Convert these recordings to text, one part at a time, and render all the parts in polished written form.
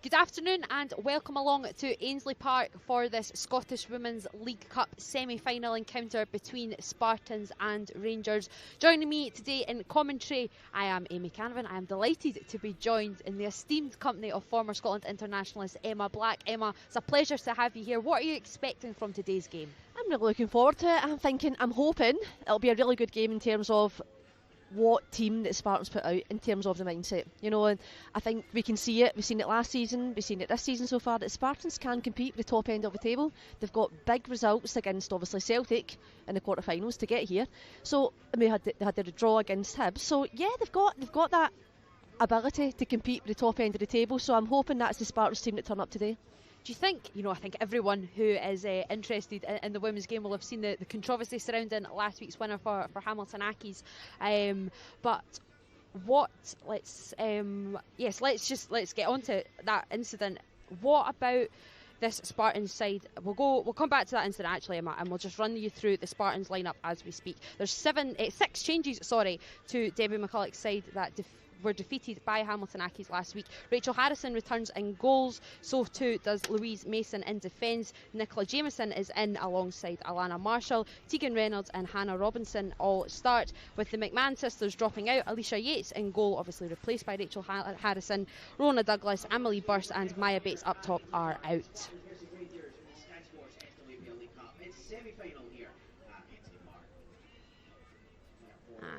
Good afternoon and welcome along to Ainsley Park for this Scottish Women's League Cup semi-final encounter between Spartans and Rangers. Joining me today in commentary, I am Amy Canavan. I am delighted to be joined in the esteemed company of former Scotland internationalist Emma Black. Emma, it's a pleasure to have you here. What are you expecting from today's game? I'm really looking forward to it. I'm hoping it'll be a really good game in terms of what team that Spartans put out in terms of the mindset. You know, and I think we can see it. We've seen it last season. We've seen it this season so far that Spartans can compete with the top end of the table. They've got big results against obviously Celtic in the quarterfinals to get here. So they had the draw against Hibs. So yeah, they've got that ability to compete with the top end of the table. So I'm hoping that's the Spartans team that turn up today. Do you think, I think everyone who is interested in the women's game will have seen the controversy surrounding last week's winner for Hamilton Accies. But let's get on to that incident. What about this Spartans side? We'll come back to that incident actually, Emma, and we'll just run you through the Spartans lineup as we speak. There's six changes, to Debbie McCulloch's side that were defeated by Hamilton Accies last week. Rachel Harrison returns in goals, so too does Louise Mason in defence. Nicola Jameson is in alongside Alana Marshall. Tegan Reynolds and Hannah Robinson all start, with the McMahon sisters dropping out. Alicia Yates in goal, obviously replaced by Rachel Harrison. Rona Douglas, Emily Burst and Maya Bates up top are out.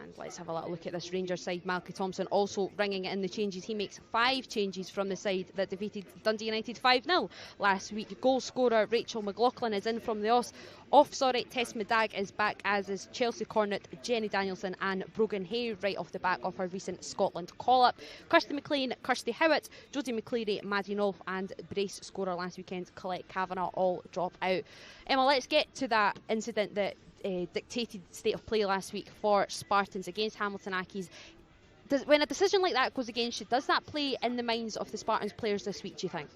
And let's have a little look at this Rangers side. Malky Thompson also ringing in the changes. He makes 5 changes from the side that defeated Dundee United 5-0 last week. Goal scorer Rachel McLaughlin is in from the off. Tess Medag is back, as is Chelsea Cornett, Jenny Danielson and Brogan Hay, right off the back of her recent Scotland call-up. Kirsty McLean, Kirsty Howitt, Jodie McCleary, Maddie Nolf and brace scorer last weekend Colette Kavanagh all drop out. Emma, let's get to that incident that dictated state of play last week for Spartans against Hamilton Accies. When a decision like that goes against you, does that play in the minds of the Spartans players this week, do you think?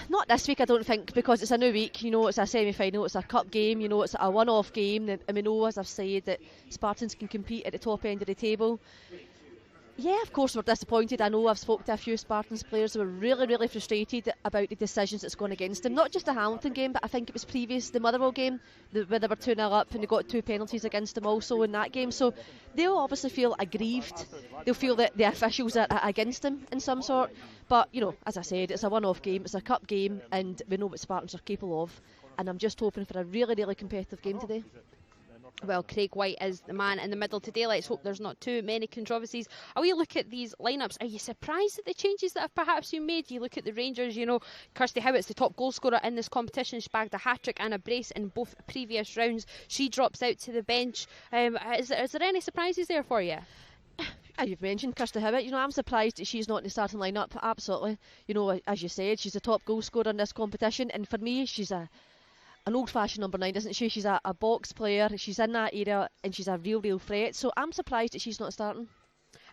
Not this week, I don't think, because it's a new week. It's a semi-final, it's a cup game, it's a one-off game, and we know, as I've said, that Spartans can compete at the top end of the table. Yeah, of course we're disappointed. I know I've spoken to a few Spartans players who were really, really frustrated about the decisions that's gone against them. Not just the Hamilton game, but I think it was the Motherwell game, where they were 2-0 up and they got 2 penalties against them also in that game. So they'll obviously feel aggrieved. They'll feel that the officials are against them in some sort. But, as I said, it's a one-off game, it's a cup game, and we know what Spartans are capable of. And I'm just hoping for a really, really competitive game today. Well, Craig White is the man in the middle today. Let's hope there's not too many controversies. A wee look at these lineups. Are you surprised at the changes that have perhaps been made? You look at the Rangers, Kirsty Howitt's the top goal scorer in this competition. She bagged a hat-trick and a brace in both previous rounds. She drops out to the bench. Is there any surprises there for you? You've mentioned Kirsty Howitt. I'm surprised that she's not in the starting lineup. Absolutely. As you said, she's the top goal scorer in this competition, and for me, she's an old-fashioned number 9, isn't she? She's a box player, she's in that area, and she's a real threat. So I'm surprised that she's not starting.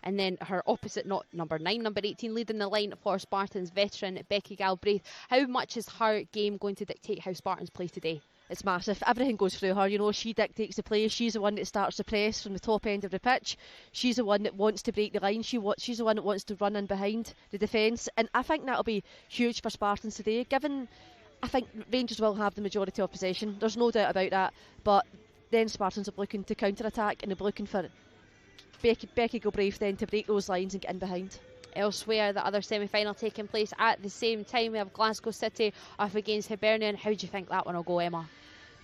And then her opposite, not number 9, number 18, leading the line for Spartans, veteran Becky Galbraith. How much is her game going to dictate how Spartans play today? It's massive. Everything goes through her. She dictates the play. She's the one that starts the press from the top end of the pitch. She's the one that wants to break the line. She's the one that wants to run in behind the defence. And I think that'll be huge for Spartans today, given I think Rangers will have the majority of possession. There's no doubt about that. But then Spartans are looking to counter-attack, and they're looking for Becky Galbraith then to break those lines and get in behind. Elsewhere, the other semi-final taking place at the same time. We have Glasgow City up against Hibernian. How do you think that one will go, Emma?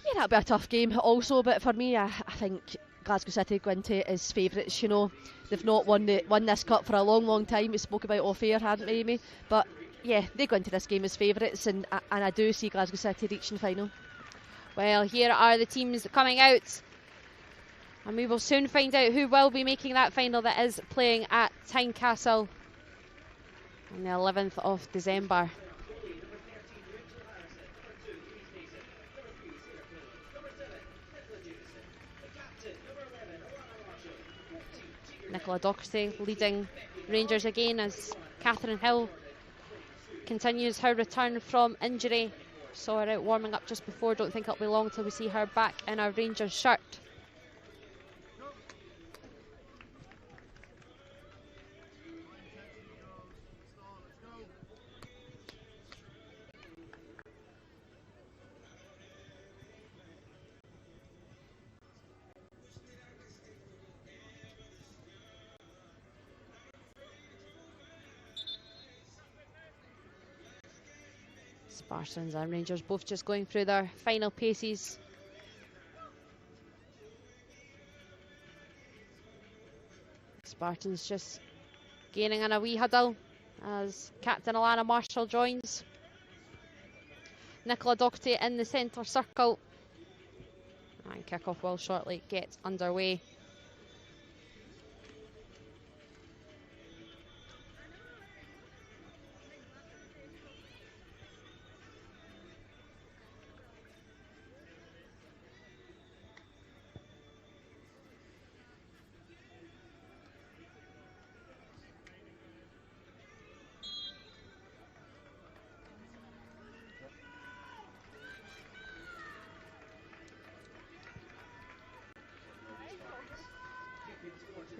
Yeah, that'll be a tough game also. But for me, I think Glasgow City go into as favourites. They've not won this cup for a long time. We spoke about off air, hadn't we, Amy? But yeah, they go into this game as favourites, and I do see Glasgow City reaching the final. Well, here are the teams coming out, and we will soon find out who will be making that final that is playing at Tynecastle on the 11th of December. Nicola Docherty leading Rangers again as Catherine Hill continues her return from injury. Saw her out warming up just before. Don't think it'll be long till we see her back in a Rangers shirt. Spartans and Rangers both just going through their final paces. Spartans just gaining in a wee huddle as Captain Alana Marshall joins. Nicola Doherty in the centre circle. And kick-off will shortly get underway.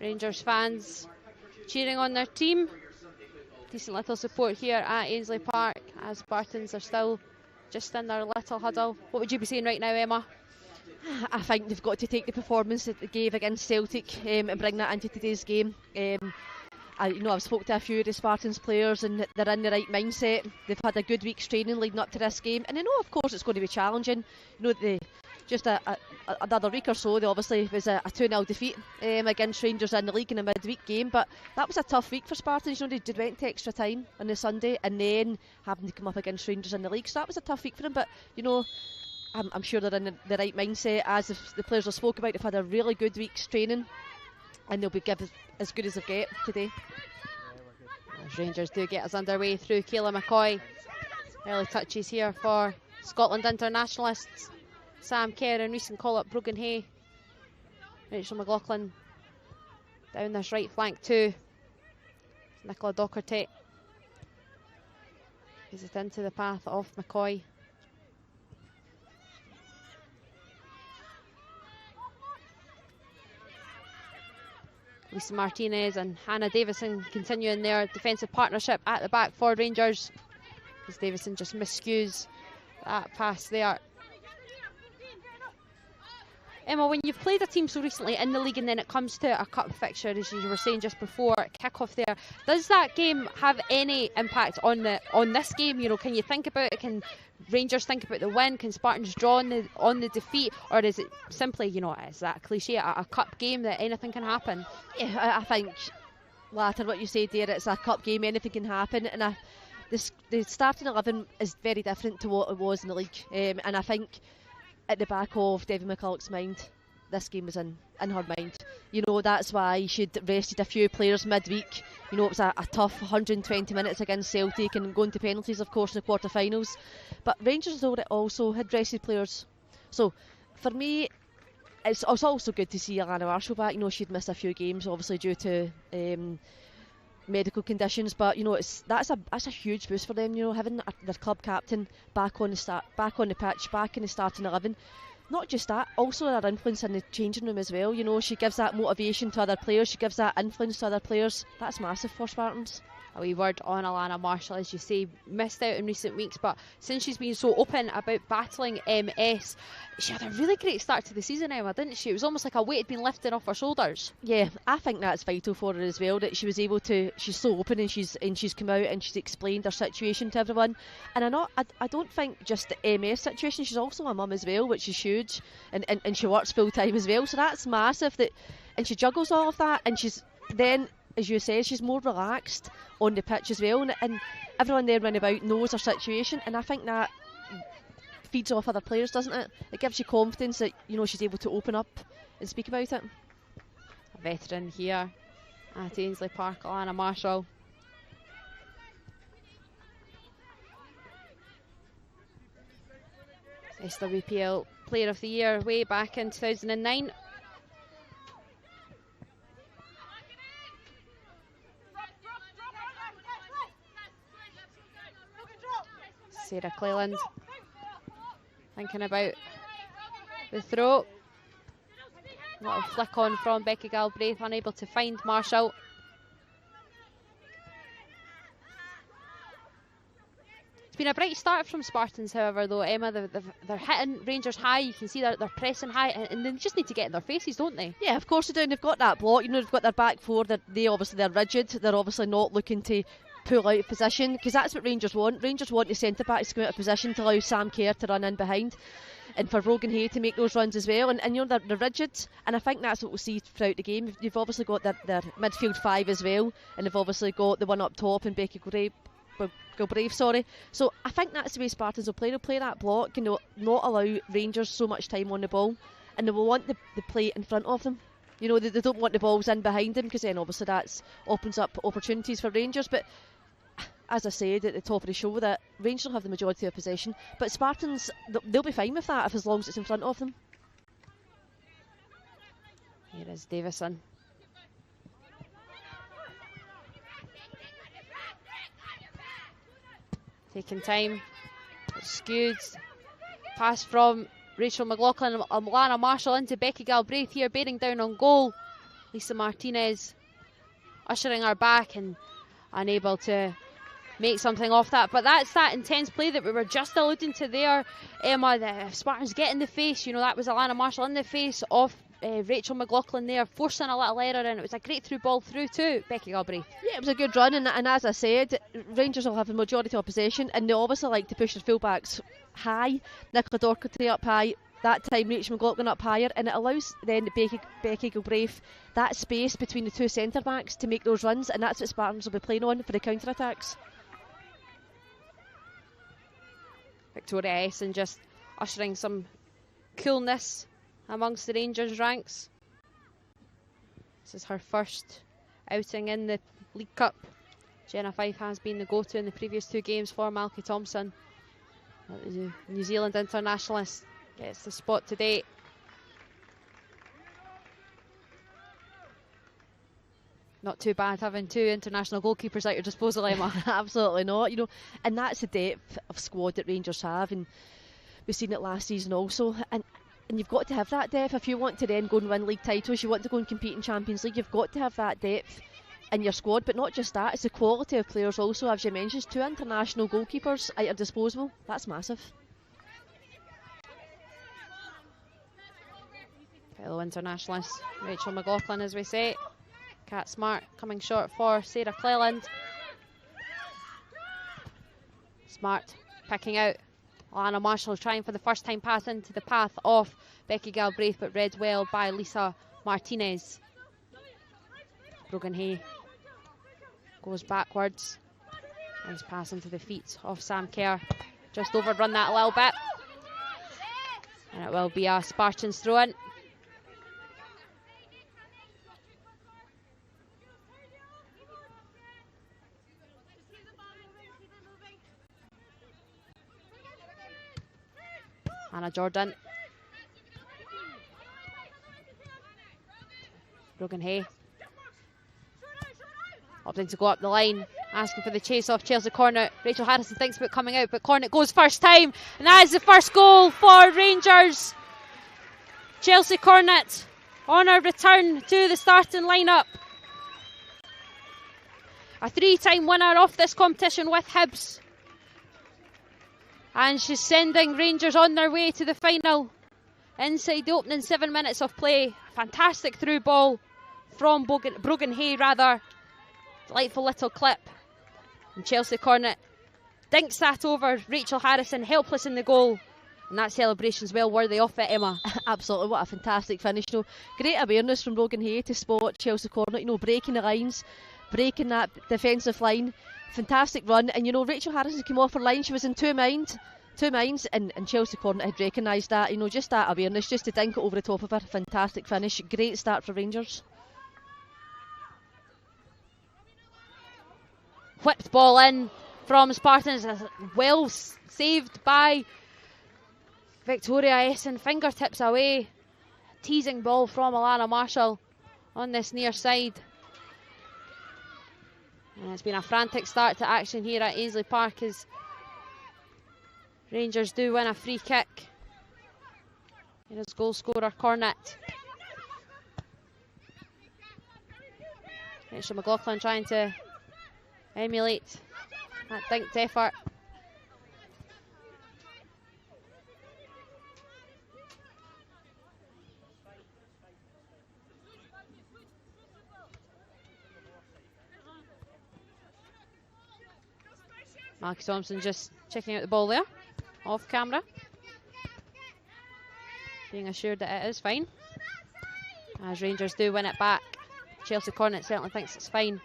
Rangers fans cheering on their team. Decent little support here at Ainsley Park as Spartans are still just in their little huddle. What would you be saying right now, Emma? I think they've got to take the performance that they gave against Celtic and bring that into today's game. I've spoke to a few of the Spartans players and they're in the right mindset. They've had a good week's training leading up to this game, and I know of course it's going to be challenging. Just another week or so, there obviously was a 2-0 defeat against Rangers in the league in a midweek game, but that was a tough week for Spartans. They went to extra time on the Sunday and then having to come up against Rangers in the league, so that was a tough week for them. But I'm sure they're in the right mindset. As the players have spoke about, they've had a really good week's training and they'll be given as good as they get today. As Rangers do get us underway through Kayla McCoy. Early touches here for Scotland internationalists Sam Kerr and recent call up Brogan Hay. Rachel McLaughlin down this right flank too. Nicola Doherty is it into the path of McCoy. Lisa Martinez and Hannah Davison continuing their defensive partnership at the back for Rangers, as Davison just miscues that pass there. Emma, when you've played a team so recently in the league and then it comes to a cup fixture, as you were saying just before, kick-off there, does that game have any impact on this game? Can you think about it? Can Rangers think about the win? Can Spartans draw on the defeat? Or is it simply, is that cliche, a cup game that anything can happen? Yeah, I think latter what you said there, it's a cup game, anything can happen, and the starting 11 is very different to what it was in the league, and I think at the back of Debbie McCulloch's mind, this game was in her mind. That's why she'd rested a few players midweek. It was a tough 120 minutes against Celtic and going to penalties, of course, in the quarter-finals. But Rangers also had rested players. So, for me, it's also good to see Alana Marshall back. She'd missed a few games, obviously, due to medical conditions, but that's a huge boost for them. Having their club captain back on the pitch, back in the starting 11. Not just that, also her influence in the changing room as well. She gives that motivation to other players, she gives that influence to other players. That's massive for Spartans. A wee word on Alana Marshall, as you say, missed out in recent weeks, but since she's been so open about battling MS, she had a really great start to the season, Emma, didn't she? It was almost like a weight had been lifted off her shoulders. Yeah, I think that's vital for her as well, that she was able to, she's so open and she's come out and she's explained her situation to everyone. And I don't think just the MS situation, she's also a mum as well, which is huge, and she works full time as well, so that's massive, and she juggles all of that, and she's then, as you say, she's more relaxed on the pitch as well, and everyone there round about knows her situation, and I think that feeds off other players, doesn't it? It gives you confidence that she's able to open up and speak about it. A veteran here at Ainsley Park, Alana Marshall. SWPL Player of the Year way back in 2009. Sarah Cleland thinking about the throw. A little flick on from Becky Galbraith, unable to find Marshall. It's been a bright start from Spartans, however, though, Emma. They're hitting Rangers high. You can see they're pressing high, and they just need to get in their faces, don't they? Yeah, of course they do. And they've got that block. They've got their back four. They're rigid. They're obviously not looking to pull out of position, because that's what Rangers want. Rangers want the centre-backs to go out of position to allow Sam Kerr to run in behind, and for Brogan Hay to make those runs as well. And you know, they're rigid, and I think that's what we'll see throughout the game. You've obviously got their midfield five as well, and they've obviously got the one up top and Becky Gilbrave, sorry. So I think that's the way Spartans will play. They'll play that block and they'll not allow Rangers so much time on the ball, and they will want the play in front of them. You know, they don't want the balls in behind them, because then obviously that opens up opportunities for Rangers. But as I said at the top of the show, that Rangers will have the majority of possession, but Spartans, they'll be fine with that if as long as it's in front of them. Here is Davison. Taking time. It's skewed. Pass from Rachel McLaughlin, Lana Marshall into Becky Galbraith here, bearing down on goal. Lisa Martinez ushering her back and unable to make something off that. But that's that intense play that we were just alluding to there, Emma. The Spartans get in the face. You know, that was Alana Marshall in the face of Rachel McLaughlin there, forcing a little error, and it was a great through ball through to Becky Galbraith. Yeah, it was a good run, and as I said, Rangers will have the majority of possession, and they obviously like to push their fullbacks high. Nicola Doherty up high, that time Rachel McLaughlin up higher, and it allows then Becky Galbraith that space between the two centre backs to make those runs, and that's what Spartans will be playing on for the counter attacks. Victoria Essen just ushering some coolness amongst the Rangers ranks. This is her first outing in the League Cup. Jenna Fife has been the go-to in the previous two games for Malky Thompson. The New Zealand internationalist gets the spot today. Not too bad having two international goalkeepers at your disposal, Emma. Absolutely not. You know, and that's the depth of squad that Rangers have, and we've seen it last season also. And you've got to have that depth if you want to then go and win league titles. You want to go and compete in Champions League. You've got to have that depth in your squad, but not just that. It's the quality of players also. As you mentioned, two international goalkeepers at your disposal. That's massive. Fellow internationalist Rachel McLaughlin, as we say. Kat Smart coming short for Sarah Cleland. Smart picking out Alana Marshall, trying for the first time pass into the path of Becky Galbraith, but read well by Lisa Martinez. Brogan Hay goes backwards. Nice pass into the feet of Sam Kerr. Just overrun that a little bit. And it will be a Spartans throw-in. Hannah Jordan. Brogan Hay. Opting to go up the line, asking for the chase off Chelsea Cornet. Rachel Harrison thinks about coming out, but Cornet goes first time, and that is the first goal for Rangers. Chelsea Cornet on her return to the starting lineup. A three-time winner of this competition with Hibs. And she's sending Rangers on their way to the final inside the opening 7 minutes of play. Fantastic through ball from Brogan Hay, rather. Delightful little clip. And Chelsea Cornet dinks that over. Rachel Harrison helpless in the goal. And that celebration's well worthy of it, Emma. Absolutely, what a fantastic finish. You know, great awareness from Brogan Hay to spot Chelsea Cornet, you know, breaking the lines, breaking that defensive line. Fantastic run, and you know, Rachel Harrison came off her line. She was in two minds, and Chelsea Cornet had recognised that. You know, just that awareness, just to dink it over the top of her. Fantastic finish, great start for Rangers. Whipped ball in from Spartans, well saved by Victoria Essen. Fingertips away, teasing ball from Alana Marshall on this near side. And it's been a frantic start to action here at Ainsley Park as Rangers do win a free kick. Here's goal scorer Cornet. Rachel McLaughlin trying to emulate that dinked effort. Malky Thompson just checking out the ball there, off camera. Being assured that it is fine. As Rangers do win it back. Chelsea Cornet certainly thinks it's fine.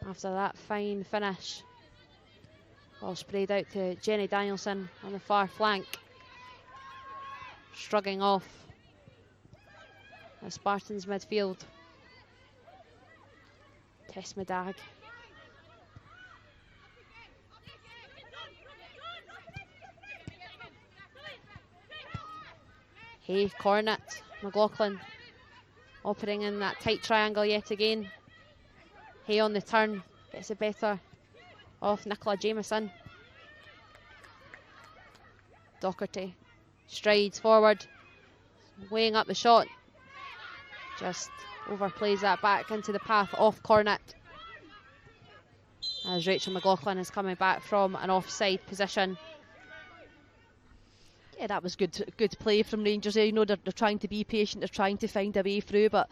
After that fine finish. Ball sprayed out to Jenny Danielson on the far flank. Shrugging off the Spartans midfield. Tess Medag. Hay, Cornet, McLaughlin operating in that tight triangle yet again. Hay on the turn, gets it better off Nicola Jameson. Docherty strides forward, weighing up the shot. Just overplays that back into the path off Cornet. As Rachel McLaughlin is coming back from an offside position. Yeah, that was good play from Rangers. You know, they're trying to be patient, they're trying to find a way through, but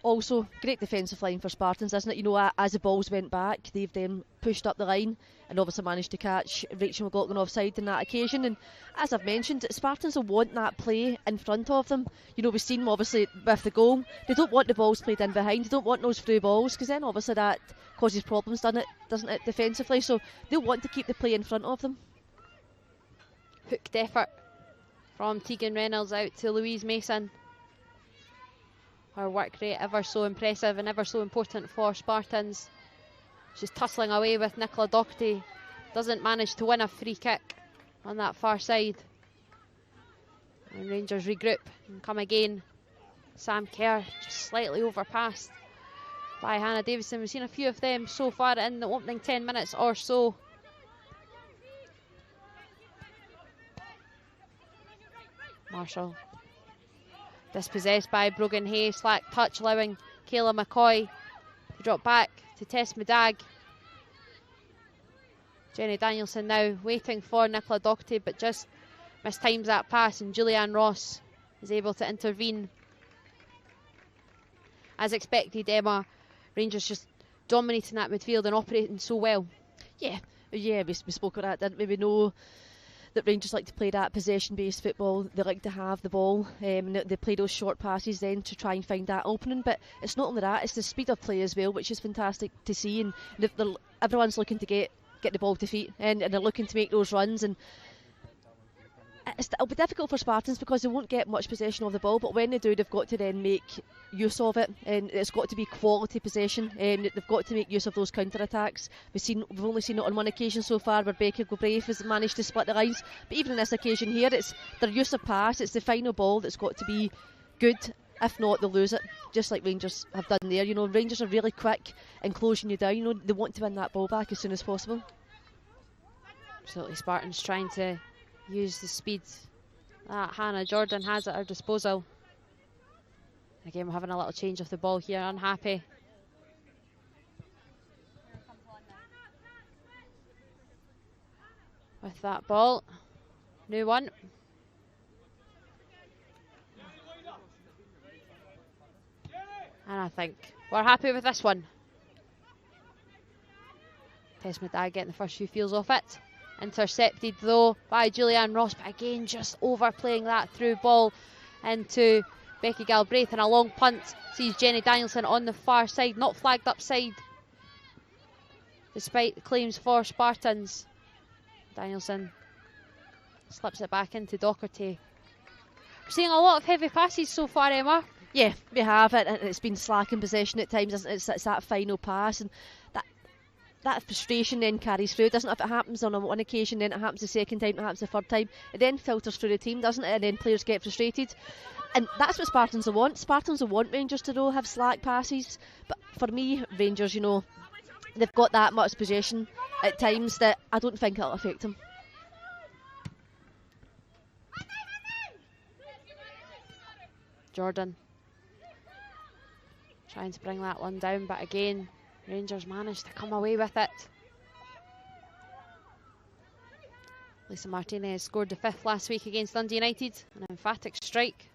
also great defensive line for Spartans, isn't it? You know, as the balls went back, they've then pushed up the line and obviously managed to catch Rachel McLaughlin offside on that occasion. And as I've mentioned, Spartans will want that play in front of them. You know, we've seen obviously with the goal, they don't want the balls played in behind, they don't want those through balls, because then obviously that causes problems, doesn't it, defensively? So they'll want to keep the play in front of them. Hooked effort from Tegan Reynolds out to Louise Mason. Her work rate ever so impressive and ever so important for Spartans. She's tussling away with Nicola Docherty. Doesn't manage to win a free kick on that far side. And Rangers regroup and come again. Sam Kerr just slightly overpassed by Hannah Davison. We've seen a few of them so far in the opening 10 minutes or so. Marshall dispossessed by Brogan Hay. Slack touch allowing Kayla McCoy to drop back to Tess Medag. Jenny Danielson now waiting for Nicola Docherty, but just mistimes that pass, and Julianne Ross is able to intervene. As expected, Emma, Rangers just dominating that midfield and operating so well. Yeah, we spoke about that, didn't we? We know that Rangers like to play that possession-based football. They like to have the ball, and they play those short passes then to try and find that opening. But it's not only that; it's the speed of play as well, which is fantastic to see. And everyone's looking to get the ball to feet, and they're looking to make those runs. And it'll be difficult for Spartans because they won't get much possession of the ball. But when they do, they've got to then make use of it, and it's got to be quality possession. And they've got to make use of those counter-attacks. We've only seen it on one occasion so far where Becca Galbraith has managed to split the lines. But even on this occasion here, it's their use of pass. It's the final ball that's got to be good. If not, they'll lose it, just like Rangers have done there. You know, Rangers are really quick in closing you down. You know, they want to win that ball back as soon as possible. Absolutely, Spartans trying to use the speed that Hannah Jordan has at her disposal. Again, we're having a little change of the ball here, unhappy. With that ball, new one. And I think we're happy with this one. Tess Medag getting the first few feels off it. Intercepted though by Julianne Ross, but again just overplaying that through ball into Becky Galbraith, and a long punt sees Jenny Danielson on the far side, not flagged upside despite the claims for Spartans. Danielson slips it back into Docherty. We're seeing a lot of heavy passes so far, Emma. Yeah, we have it, and it's been slack in possession at times, isn't it? It's that final pass, and that frustration then carries through, doesn't it? If it happens on one occasion, then it happens the second time, it happens the third time, it then filters through the team, doesn't it? And then players get frustrated. And that's what Spartans will want. Spartans will want Rangers to have slack passes. But for me, Rangers, you know, they've got that much possession at times that I don't think it'll affect them. Jordan trying to bring that one down, but again, Rangers managed to come away with it. Lisa Martinez scored the 5th last week against Dundee United, an emphatic strike.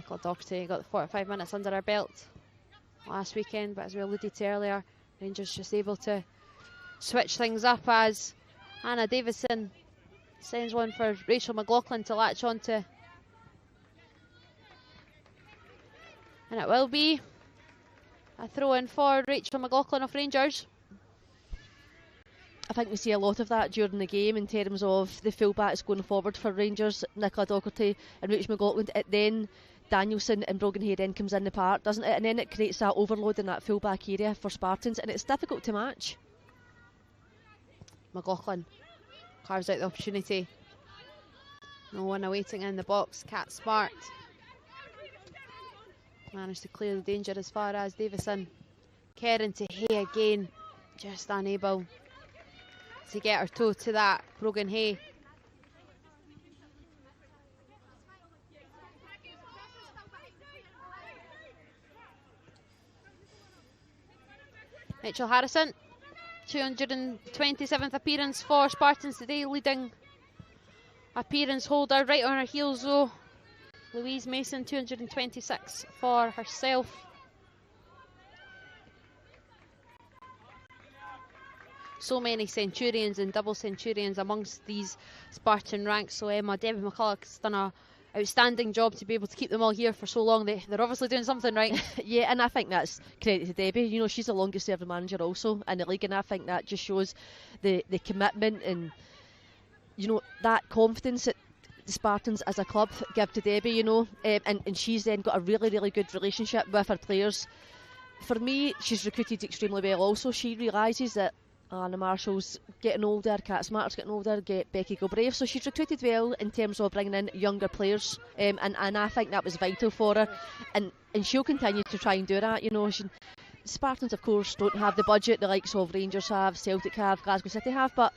Nicola Doherty got the 45 minutes under her belt last weekend, but as we alluded to earlier, Rangers just able to switch things up as Hannah Davison sends one for Rachel McLaughlin to latch onto. And it will be a throw in for Rachel McLaughlin of Rangers. I think we see a lot of that during the game in terms of the fullbacks going forward for Rangers, Nicola Doherty and Rachel McLaughlin. Then Danielson and Brogan Hay then comes in the park, doesn't it? And then it creates that overload in that fullback area for Spartans, and it's difficult to match. McLaughlin carves out the opportunity. No one awaiting in the box. Kat Smart managed to clear the danger as far as Davison. Kerrin to Hay again, just unable to get her toe to that. Brogan Hay. Mitchell Harrison, 227th appearance for Spartans today, leading appearance holder right on her heels though. Louise Mason, 226 for herself. So many centurions and double centurions amongst these Spartan ranks. So Debbie McCulloch's done an outstanding job to be able to keep them all here for so long. They're obviously doing something right. Yeah, and I think that's credit to Debbie. You know, she's the longest serving manager also in the league, and I think that just shows the commitment and, you know, that confidence that the Spartans as a club give to Debbie, you know, and she's then got a really, really good relationship with her players. For me, she's recruited extremely well also. She realises that Anna Marshall's getting older, Kat Smart's getting older, get Becky Gilbrave, so she's recruited well in terms of bringing in younger players, and I think that was vital for her, and she'll continue to try and do that. You know, Spartans of course don't have the budget the likes of Rangers have, Celtic have, Glasgow City have, but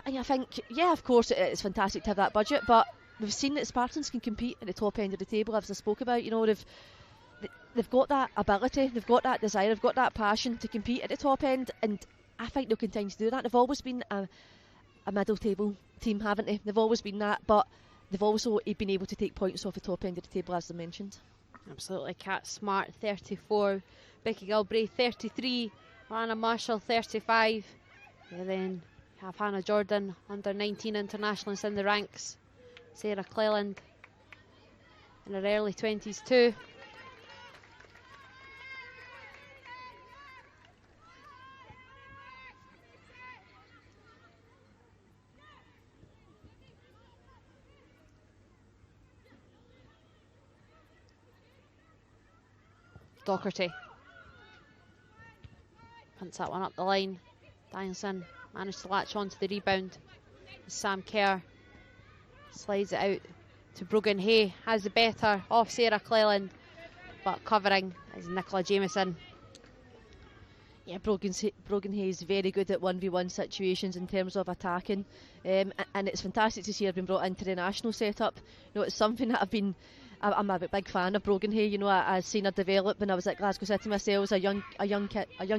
I think, yeah, of course it's fantastic to have that budget, but we've seen that Spartans can compete at the top end of the table, as I spoke about. You know, they've got that ability, they've got that desire, they've got that passion to compete at the top end, and I think they'll continue to do that. They've always been a middle table team, haven't they? They've always been that, but they've also been able to take points off the top end of the table, as I mentioned. Absolutely. Kat Smart 34, Becky Gilbrave 33, Anna Marshall 35. Yeah, then you have Hannah Jordan, under 19 internationalist in the ranks. Sarah Cleland in her early 20s too. Doherty punts that one up the line. Danielson managed to latch on to the rebound. Sam Kerr slides it out to Brogan Hay. Has the better off Sarah Cleland, but covering is Nicola Jameson. Yeah, Brogan Hay is very good at 1v1 situations in terms of attacking, and it's fantastic to see her being brought into the national setup. You know, it's something that I'm a big fan of Brogan Hay. You know, I've seen her develop when I was at Glasgow City myself as a young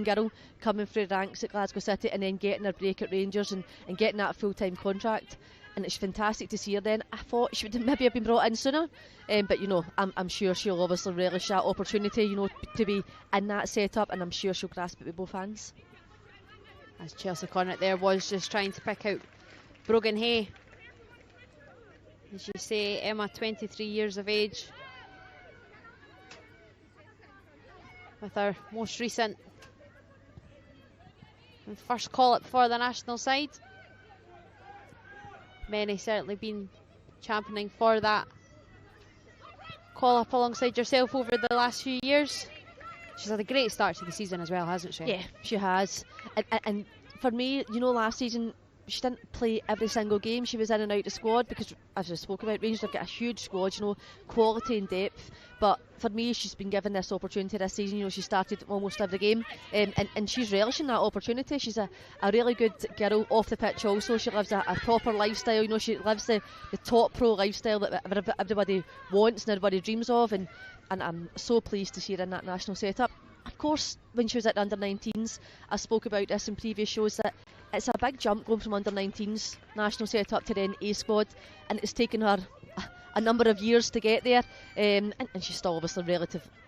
girl coming through the ranks at Glasgow City and then getting her break at Rangers and getting that full-time contract. And it's fantastic to see her then. I thought she would maybe have been brought in sooner, but you know, I'm sure she'll obviously relish that opportunity, you know, to be in that setup, and I'm sure she'll grasp it with both hands. As Chelsea Conrad there was just trying to pick out Brogan Hay. As you say, Emma, 23 years of age, with her most recent and first call-up for the national side. Many certainly been championing for that call-up alongside yourself over the last few years. She's had a great start to the season as well, hasn't she? Yeah, she has. And for me, you know, last season she didn't play every single game. She was in and out of the squad because, as I spoke about, Rangers have got a huge squad, you know, quality and depth. But for me, she's been given this opportunity this season. You know, she started almost every game, and she's relishing that opportunity. She's a really good girl off the pitch also. She lives a proper lifestyle. You know, she lives the top pro lifestyle that everybody wants and everybody dreams of. And I'm so pleased to see her in that national setup. Of course, when she was at the under-19s, I spoke about this in previous shows, that it's a big jump going from under-19s national setup to then A squad, and it's taken her a number of years to get there, and she's still obviously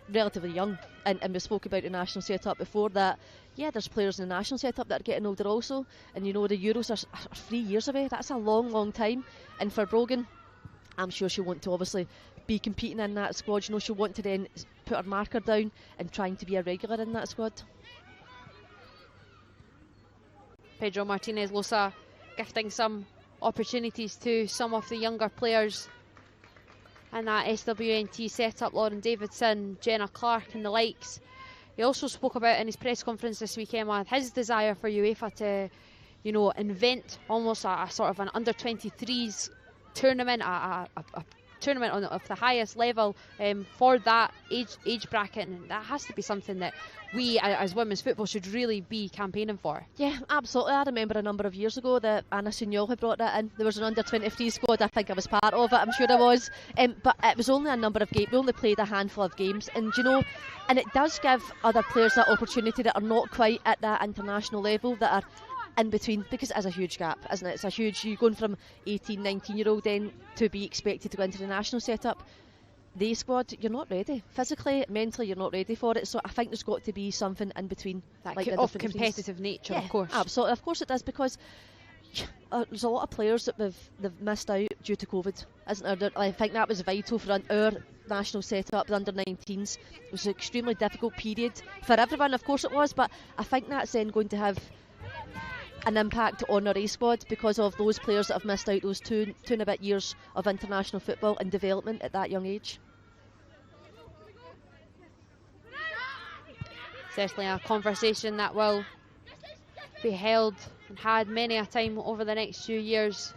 relatively young. And we spoke about the national setup before that. Yeah, there's players in the national setup that are getting older also, and you know the Euros are 3 years away. That's a long time. And for Brogan, I'm sure she'll want to obviously be competing in that squad. You know, she'll want to then put her marker down and trying to be a regular in that squad. Pedro Martinez Losa gifting some opportunities to some of the younger players in that SWNT setup. Lauren Davidson, Jenna Clark and the likes. He also spoke about in his press conference this weekend with his desire for UEFA to, you know, invent almost a sort of an under-23s tournament, a tournament of the highest level for that age bracket, and that has to be something that we as women's football should really be campaigning for. Yeah, absolutely. I remember a number of years ago that Anna Sunyol had brought that in. There was an under-23 squad. I think I was part of it. I'm sure I was. But it was only a number of games. We only played a handful of games, and you know, and it does give other players that opportunity that are not quite at that international level, that are in between, because it is a huge gap, isn't it? It's a huge, you're going from 18, 19-year-old then to be expected to go into the national setup. The squad, you're not ready. Physically, mentally, you're not ready for it. So I think there's got to be something in between. That like of competitive nature, yeah, of course. Absolutely, of course it does, because there's a lot of players that they've missed out due to COVID, isn't there? I think that was vital for our national setup, the under-19s. It was an extremely difficult period for everyone, of course it was, but I think that's then going to have an impact on our A squad because of those players that have missed out those two and a bit years of international football and development at that young age. Certainly a conversation that will be held and had many a time over the next few years.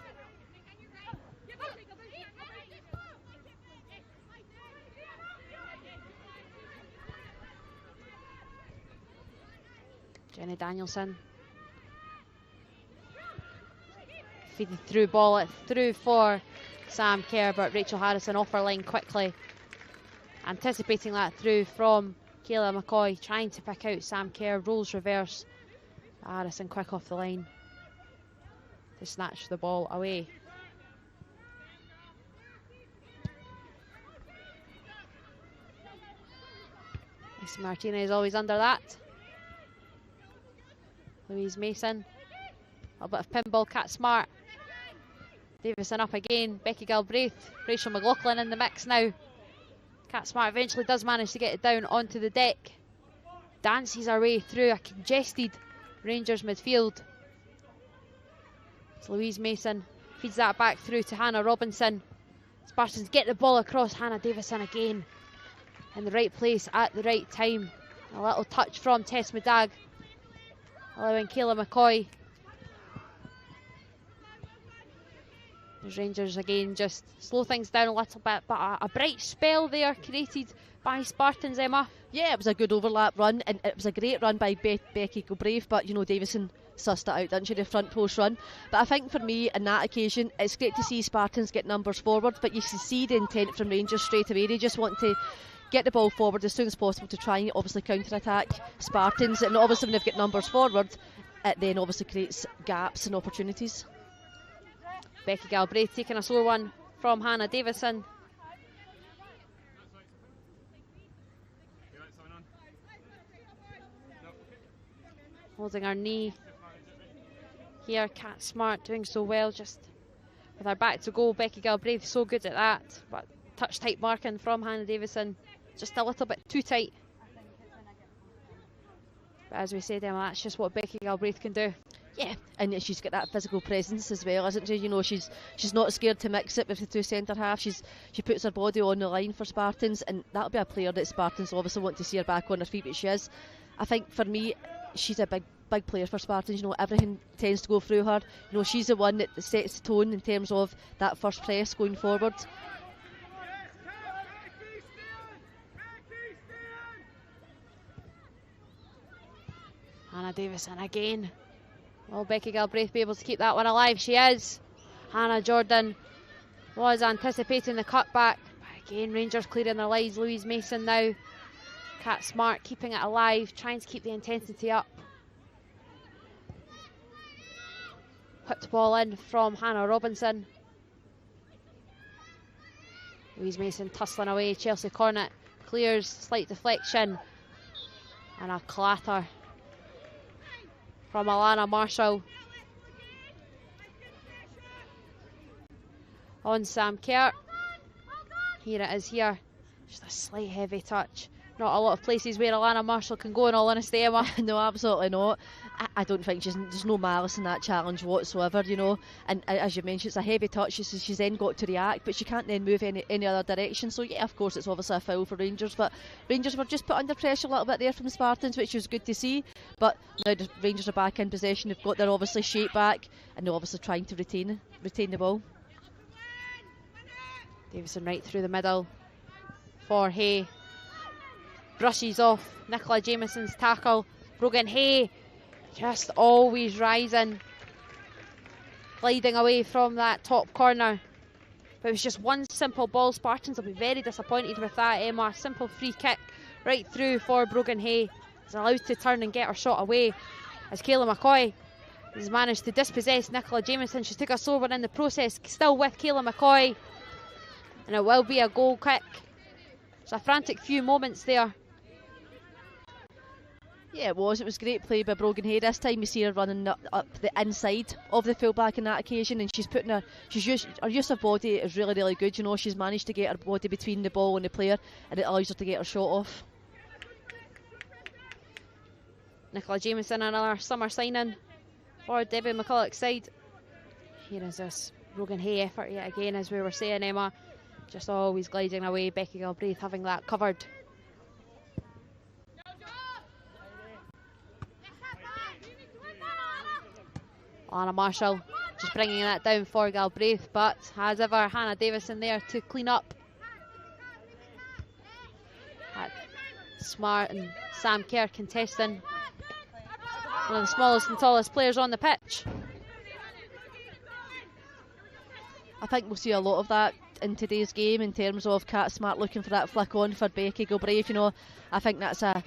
Jenny Danielson. Feeding through ball, through for Sam Kerr, but Rachel Harrison off her line quickly. Anticipating that through from Kayla McCoy, trying to pick out Sam Kerr, rolls reverse. Harrison quick off the line to snatch the ball away. Miss Martinez always under that. Louise Mason. A little bit of pinball, Cat Smart. Davison up again. Becky Galbraith. Rachel McLaughlin in the mix now. Cat Smart eventually does manage to get it down onto the deck. Dances her way through a congested Rangers midfield. It's Louise Mason. Feeds that back through to Hannah Robinson. Spartans get the ball across. Hannah Davison again. In the right place at the right time. A little touch from Tess Medag, allowing Kayla McCoy. There's Rangers again, just slow things down a little bit, but a bright spell there created by Spartans, Emma. Yeah, it was a good overlap run, and it was a great run by Becky Galbraith, but you know, Davison sussed it out, didn't she, the front post run. But I think for me, on that occasion, it's great to see Spartans get numbers forward, but you can see the intent from Rangers straight away. They just want to get the ball forward as soon as possible to try and obviously counter-attack Spartans, and obviously when they've got numbers forward, it then obviously creates gaps and opportunities. Becky Galbraith taking a slow one from Hannah Davison. Holding her knee here. Cat Smart doing so well, just with her back to goal. Becky Galbraith so good at that, but touch tight marking from Hannah Davison, just a little bit too tight. But as we said, Emma, that's just what Becky Galbraith can do. Yeah, and she's got that physical presence as well, isn't she? You know, she's not scared to mix it with the two centre halves. She puts her body on the line for Spartans, and that'll be a player that Spartans obviously want to see her back on her feet, but she is. I think for me, she's a big player for Spartans. You know, everything tends to go through her. You know, she's the one that sets the tone in terms of that first press going forward. Hannah Davison again. Will Becky Galbraith be able to keep that one alive? She is. Hannah Jordan was anticipating the cutback. But again, Rangers clearing their lines. Louise Mason now. Cat Smart keeping it alive, trying to keep the intensity up. Put the ball in from Hannah Robinson. Louise Mason tussling away. Chelsea Cornet clears, slight deflection, and a clatter from Alana Marshall on Sam Kerr. Here it is here. Just a slight heavy touch. Not a lot of places where Alana Marshall can go, in all honesty, Emma. No, absolutely not. I don't think there's no malice in that challenge whatsoever, you know. And as you mentioned, it's a heavy touch. She's then got to react, but she can't then move any other direction. So yeah, of course, it's obviously a foul for Rangers, but Rangers were just put under pressure a little bit there from Spartans, which was good to see. But now the Rangers are back in possession. They've got their obviously shape back, and they're obviously trying to retain the ball. Davison right through the middle for Hay. Brushes off Nicola Jamieson's tackle. Brogan Hay just always rising, gliding away from that top corner. But it was just one simple ball. Spartans will be very disappointed with that, Emma. Simple free kick right through for Brogan Hay. Is allowed to turn and get her shot away as Kayla McCoy has managed to dispossess Nicola Jamieson. She took a slow one in the process, still with Kayla McCoy. And it will be a goal kick. It's a frantic few moments there. Yeah, it was. It was great play by Brogan Hay. This time you see her running up the inside of the fullback on that occasion, and her use of body is really, really good. You know, she's managed to get her body between the ball and the player, and it allows her to get her shot off. Nicola Jamieson, another summer signing for Debbie McCulloch's side. Here is this Brogan Hay effort yet again, as we were saying, Emma. Just always gliding away. Becky Galbraith having that covered. Alana Marshall just bringing that down for Galbraith, but as ever, Hannah Davison there to clean up. Smart and Sam Kerr contesting. One of the smallest and tallest players on the pitch. I think we'll see a lot of that in today's game in terms of Kat Smart looking for that flick on for Becky Galbraith. You know, I think that's a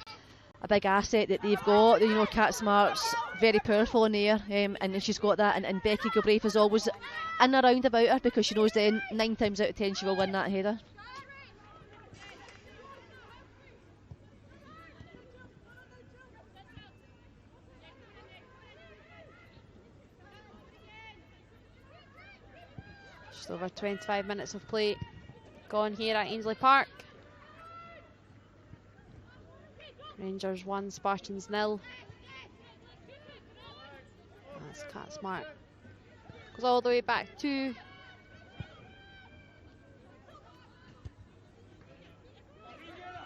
big asset that they've got. You know, Kat Smart's very powerful in the air, and she's got that, and Becky Galbraith is always in and around about her because she knows then 9 times out of 10 she will win that header. Just over 25 minutes of play gone here at Ainsley Park. Rangers 1, Spartans 0. That's Kat Smart. Goes all the way back to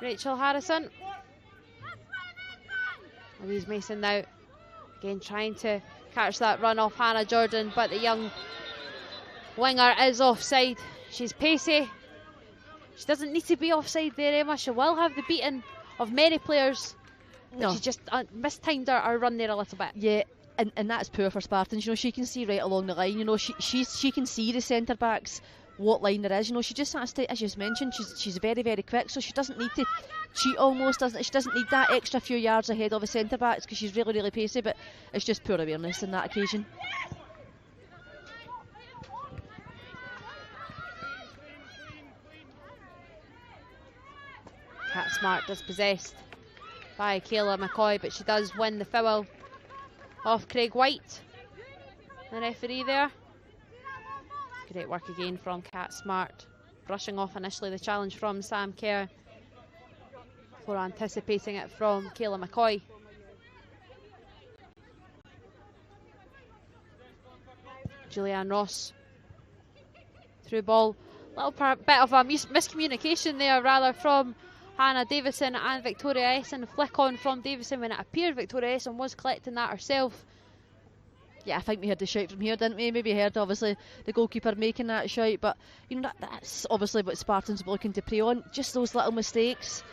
Rachel Harrison. Louise Mason now again trying to catch that run off Hannah Jordan, but the young winger is offside. She's pacey. She doesn't need to be offside there, Emma. She will have the beating of many players. No. She just mistimed her run there a little bit. Yeah, and that's poor for Spartans. You know, she can see right along the line. You know, she can see the centre backs, what line there is. You know, she just has to, as you mentioned, she's very, very quick, so she doesn't need to cheat almost, she doesn't need that extra few yards ahead of the centre backs because she's really, really pacey, but it's just poor awareness on that occasion. Kat Smart dispossessed by Kayla McCoy, but she does win the foul off Craig White, the referee there. Great work again from Kat Smart, brushing off initially the challenge from Sam Kerr before anticipating it from Kayla McCoy. Julianne Ross through ball. Little bit of a miscommunication there rather from Hannah Davison and Victoria Essen. Flick on from Davison when it appeared Victoria Essen was collecting that herself. Yeah, I think we heard the shout from here, didn't we? Maybe heard obviously the goalkeeper making that shout, but you know that's obviously what Spartans were looking to prey on. Just those little mistakes.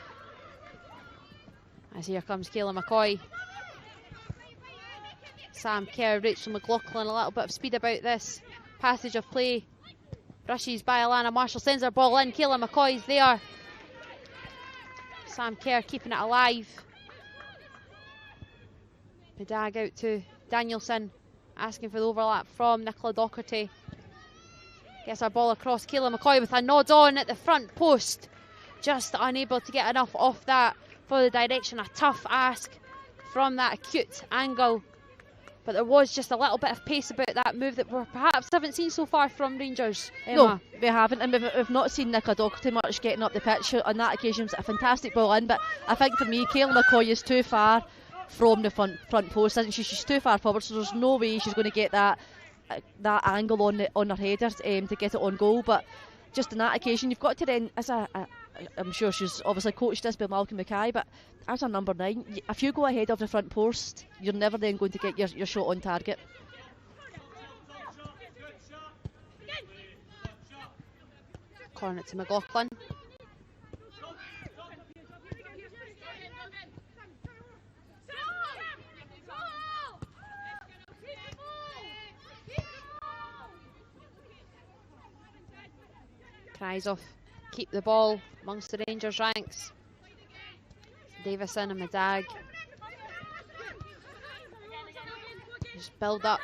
As here comes Kayla McCoy. Sam Kerr, Rachel McLaughlin, a little bit of speed about this passage of play. Brushes by Alana Marshall, sends her ball in. Kayla McCoy's there. Sam Kerr keeping it alive. Medag out to Danielson, asking for the overlap from Nicola Docherty. Gets our ball across. Kayla McCoy with a nod on at the front post. Just unable to get enough off that for the direction. A tough ask from that acute angle. But there was just a little bit of pace about that move that we perhaps haven't seen so far from Rangers. Emma. No, we haven't, and we've not seen Nicola Docherty much getting up the pitch. On that occasion, it was a fantastic ball in, but I think for me, Kayla McCoy is too far from the front post, isn't she? She's too far forward, so there's no way she's going to get that angle on her header to get it on goal. But just on that occasion, you've got to then, I'm sure she's obviously coached this by Malcolm Mackay, but as a number 9, if you go ahead of the front post, you're never then going to get your shot on target. Corner it to McLaughlin. Cries off. Keep the ball amongst the Rangers ranks. Davison and Medag. Just build up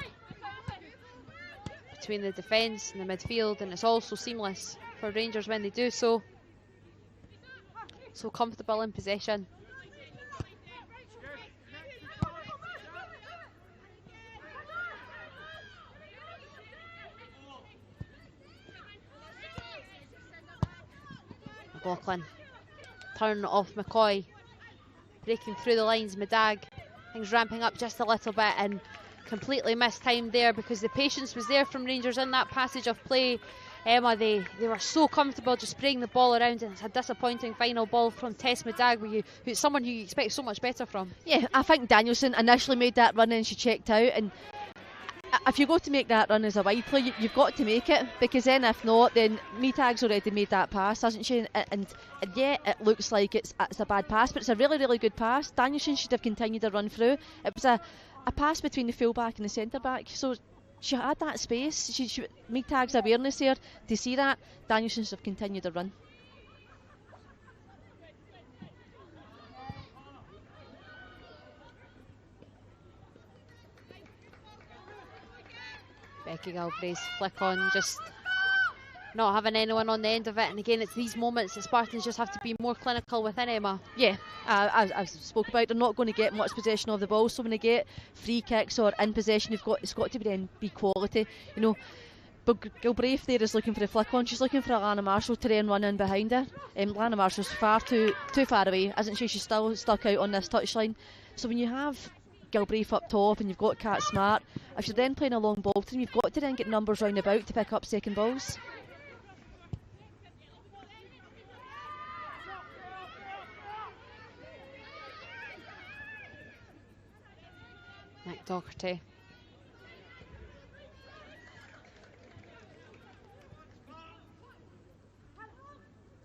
between the defence and the midfield, and it's also seamless for Rangers when they do so. So comfortable in possession. McLaughlin. Turn off McCoy. Breaking through the lines, Medag. Things ramping up just a little bit and completely mistimed there because the patience was there from Rangers in that passage of play. Emma, they were so comfortable just spraying the ball around, and it's a disappointing final ball from Tess Medag, who's someone who you expect so much better from. Yeah, I think Danielson initially made that run and she checked out, and if you go to make that run as a wide player, you've got to make it, because then if not, then Metag's already made that pass, hasn't she? And yeah, it looks like it's a bad pass, but it's a really, really good pass. Danielson should have continued to run through. It was a pass between the full-back and the centre-back, so she had that space. Metag's awareness there to see that. Danielson should have continued to run. Becky Galbraith's flick on, just not having anyone on the end of it, and again it's these moments that Spartans just have to be more clinical within, Emma. Yeah, as I spoke about, they're not going to get much possession of the ball, so when they get free kicks or in possession, it's got to be quality, you know. But Galbraith there is looking for the flick on. She's looking for Alana Marshall to then run in behind her. Alana Marshall's far too far away, isn't she? She's still stuck out on this touchline. So when you have Galbraith up top and you've got Kat Smart, if you're then playing a long ball to them, you've got to then get numbers round about to pick up second balls. Nick Docherty.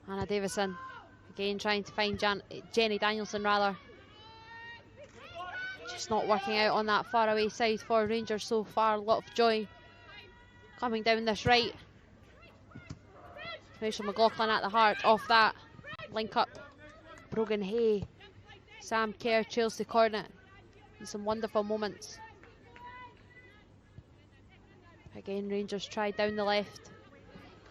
Anna Davison again trying to find Jenny Danielson rather. Just not working out on that far away side for Rangers so far. A lot of joy coming down this right. Rachel McLaughlin at the heart off that link up. Brogan Hay, Sam Kerr, Chelsea Cornet, and some wonderful moments. Again, Rangers tried down the left.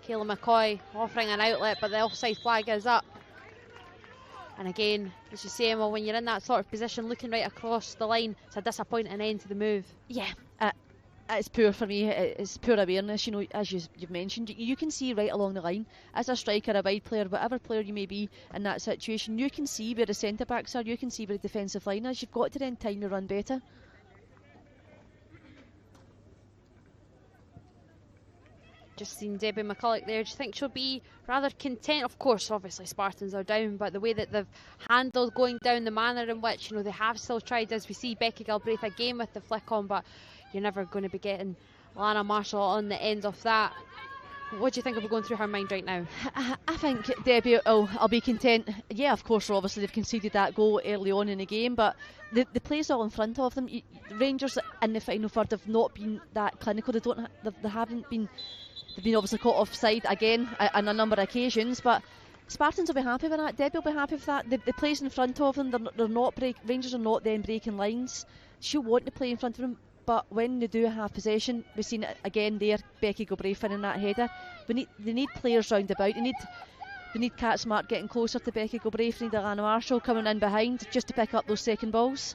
Kayla McCoy offering an outlet, but the offside flag is up. And again, as you say, Emma, when you're in that sort of position looking right across the line, it's a disappointing end to the move. Yeah, it's poor for me. It's poor awareness, you know, as you've mentioned. You can see right along the line, as a striker, a wide player, whatever player you may be in that situation, you can see where the centre-backs are, you can see where the defensive line is. You've got to then time the run better. Just seen Debbie McCulloch there. Do you think she'll be rather content? Of course, obviously Spartans are down, but the way that they've handled going down, the manner in which, you know, they have still tried, as we see Becky Galbraith again with the flick on, but you're never going to be getting Lana Marshall on the end of that. What do you think will be going through her mind right now? I think Debbie will be content. Yeah, of course, obviously they've conceded that goal early on in the game, but the play's all in front of them. Rangers in the final third have not been that clinical. They haven't been. They've been obviously caught offside again on a number of occasions, but Spartans will be happy with that. Debbie will be happy with that. The play's in front of them. They're not Rangers are not then breaking lines. She'll want to play in front of them. but when they do have possession, we've seen it again there, Becky Galbraith in that header. They need players round about. We need Kat Smart getting closer to Becky Galbraith. We need Alana Marshall coming in behind just to pick up those second balls.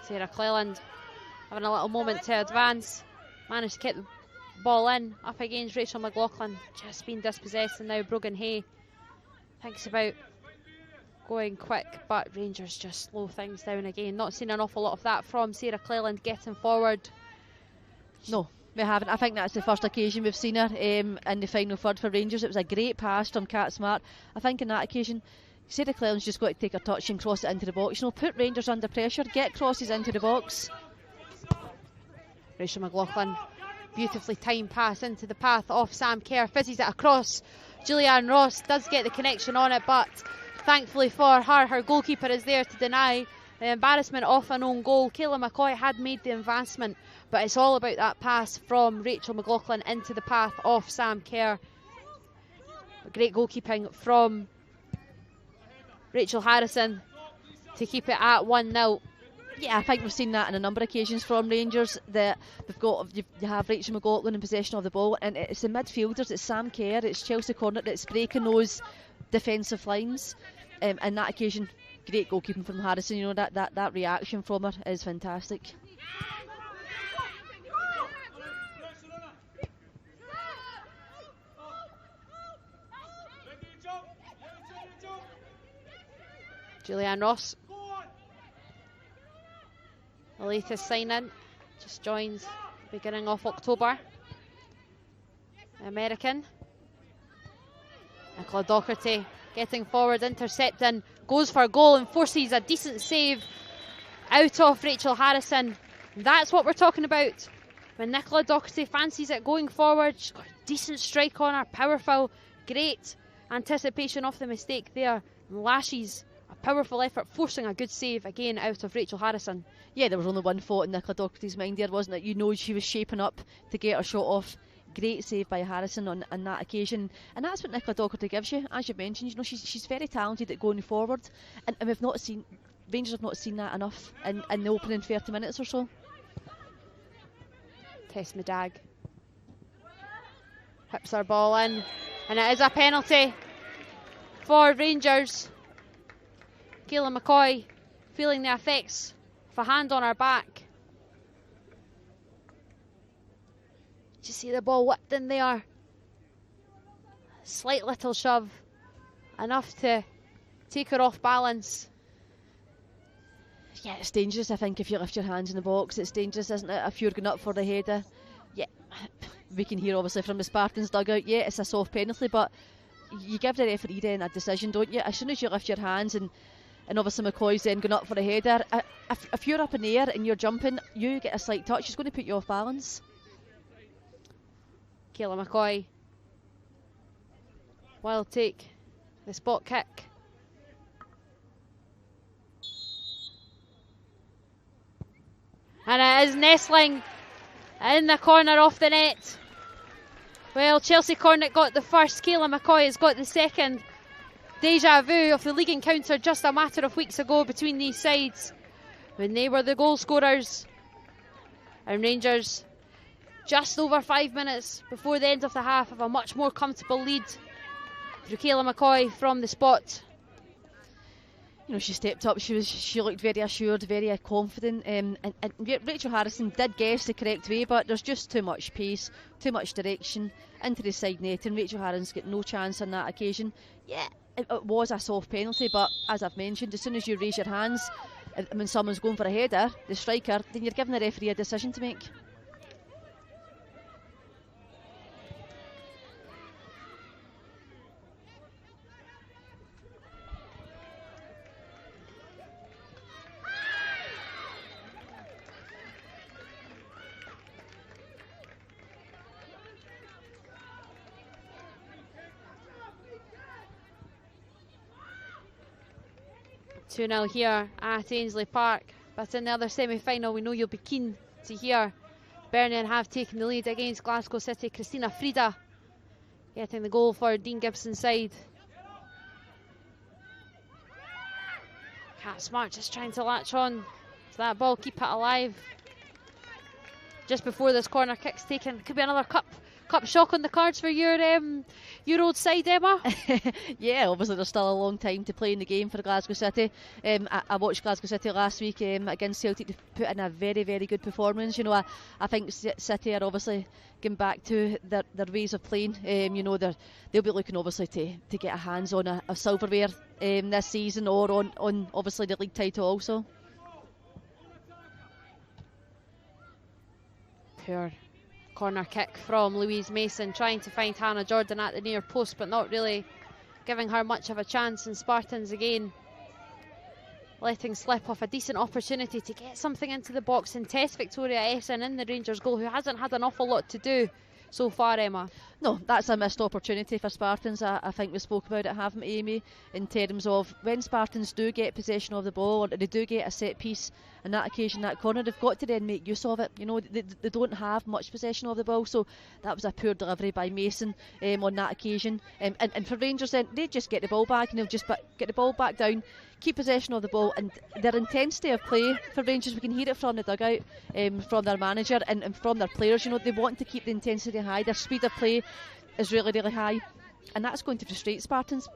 Sarah Cleland having a little moment to advance. Managed to get the ball in up against Rachel McLaughlin. Just been dispossessed, and now Brogan Hay thinks about going quick, but Rangers just slow things down again. Not seen an awful lot of that from Sarah Cleland getting forward. No, we haven't. I think that's the first occasion we've seen her in the final third for Rangers. It was a great pass from Kat Smart. I think in that occasion, Sarah Cleland's just got to take her touch and cross it into the box. You know, put Rangers under pressure, get crosses into the box. Rachel McLaughlin, beautifully timed pass into the path of Sam Kerr, fizzes it across. Julianne Ross does get the connection on it, but thankfully for her, her goalkeeper is there to deny the embarrassment of an own goal. Kayla McCoy had made the advancement, but it's all about that pass from Rachel McLaughlin into the path of Sam Kerr. Great goalkeeping from Rachel Harrison to keep it at 1-0. Yeah, I think we've seen that on a number of occasions from Rangers, that you have Rachel McLaughlin in possession of the ball, and it's the midfielders, it's Sam Kerr, it's Chelsea Corner that's breaking those defensive lines. And that occasion, great goalkeeping from Harrison. You know, that reaction from her is fantastic. Julianne Ross, the latest sign-in, just joins beginning of October. The American. Nicola Docherty getting forward, intercepting, goes for a goal and forces a decent save out of Rachel Harrison. That's what we're talking about. When Nicola Docherty fancies it going forward, she's got a decent strike on her, powerful, great anticipation of the mistake there, and lashes a powerful effort, forcing a good save again out of Rachel Harrison. Yeah, there was only one thought in Nicola Docherty's mind there, wasn't it? You know, she was shaping up to get her shot off. Great save by Harrison on that occasion, and that's what Nicola Docherty gives you, as you mentioned. You know, she's very talented at going forward, and we've not seen, Rangers have not seen that enough in the opening 30 minutes or so. Tess Medag whips her ball in, and it is a penalty for Rangers. Kayla McCoy feeling the effects of a hand on her back. Did you see the ball whipped in there? Slight little shove, enough to take her off balance. Yeah, it's dangerous, I think, if you lift your hands in the box. It's dangerous, isn't it, if you're going up for the header? Yeah, we can hear obviously from the Spartans dugout, yeah, it's a soft penalty, but you give the referee then a decision, don't you? As soon as you lift your hands, and obviously McCoy's then going up for the header, if you're up in the air and you're jumping, you get a slight touch, it's going to put you off balance. Kayla McCoy will take the spot kick. And it is nestling in the corner off the net. Well, Chelsea Cornet got the first, Kayla McCoy has got the second. Deja vu of the league encounter just a matter of weeks ago between these sides, when they were the goal scorers. And Rangers, just over 5 minutes before the end of the half, have a much more comfortable lead through Kayla McCoy from the spot. You know, she stepped up, she looked very assured, very confident, and Rachel Harrison did guess the correct way, but there's just too much pace, too much direction into the side net, and Rachel Harrison's got no chance on that occasion. Yeah, it was a soft penalty, but as I've mentioned, as soon as you raise your hands when someone's going for a header, the striker, then you're giving the referee a decision to make. 2-0 here at Ainsley Park, but in the other semi-final we know you'll be keen to hear Bernian have taken the lead against Glasgow City. Christina Frida getting the goal for Dean Gibson's side. Cat Smart just trying to latch on to that ball, keep it alive. Just before this corner kick's taken, could be another cup shock on the cards for your old side, Emma. Yeah, obviously there's still a long time to play in the game for Glasgow City. I watched Glasgow City last week against Celtic to put in a very, very good performance. You know, I think City are obviously getting back to their ways of playing. You know, they'll be looking obviously to get a hands on a silverware this season, or on obviously the league title also. Poor corner kick from Louise Mason, trying to find Hannah Jordan at the near post, but not really giving her much of a chance. And Spartans again letting slip off a decent opportunity to get something into the box and test Victoria Essen in the Rangers goal, who hasn't had an awful lot to do so far, Emma. No, that's a missed opportunity for Spartans. I think we spoke about it, haven't we, Amy, in terms of when Spartans do get possession of the ball, or they do get a set piece, on that occasion, that corner, they've got to then make use of it. You know, they don't have much possession of the ball, so that was a poor delivery by Mason on that occasion. And for Rangers then, they just get the ball back, and they'll just get the ball back down, keep possession of the ball, and their intensity of play for Rangers, we can hear it from the dugout, from their manager and from their players. You know, they want to keep the intensity high, their speed of play is really, really high, and that's going to frustrate Spartans.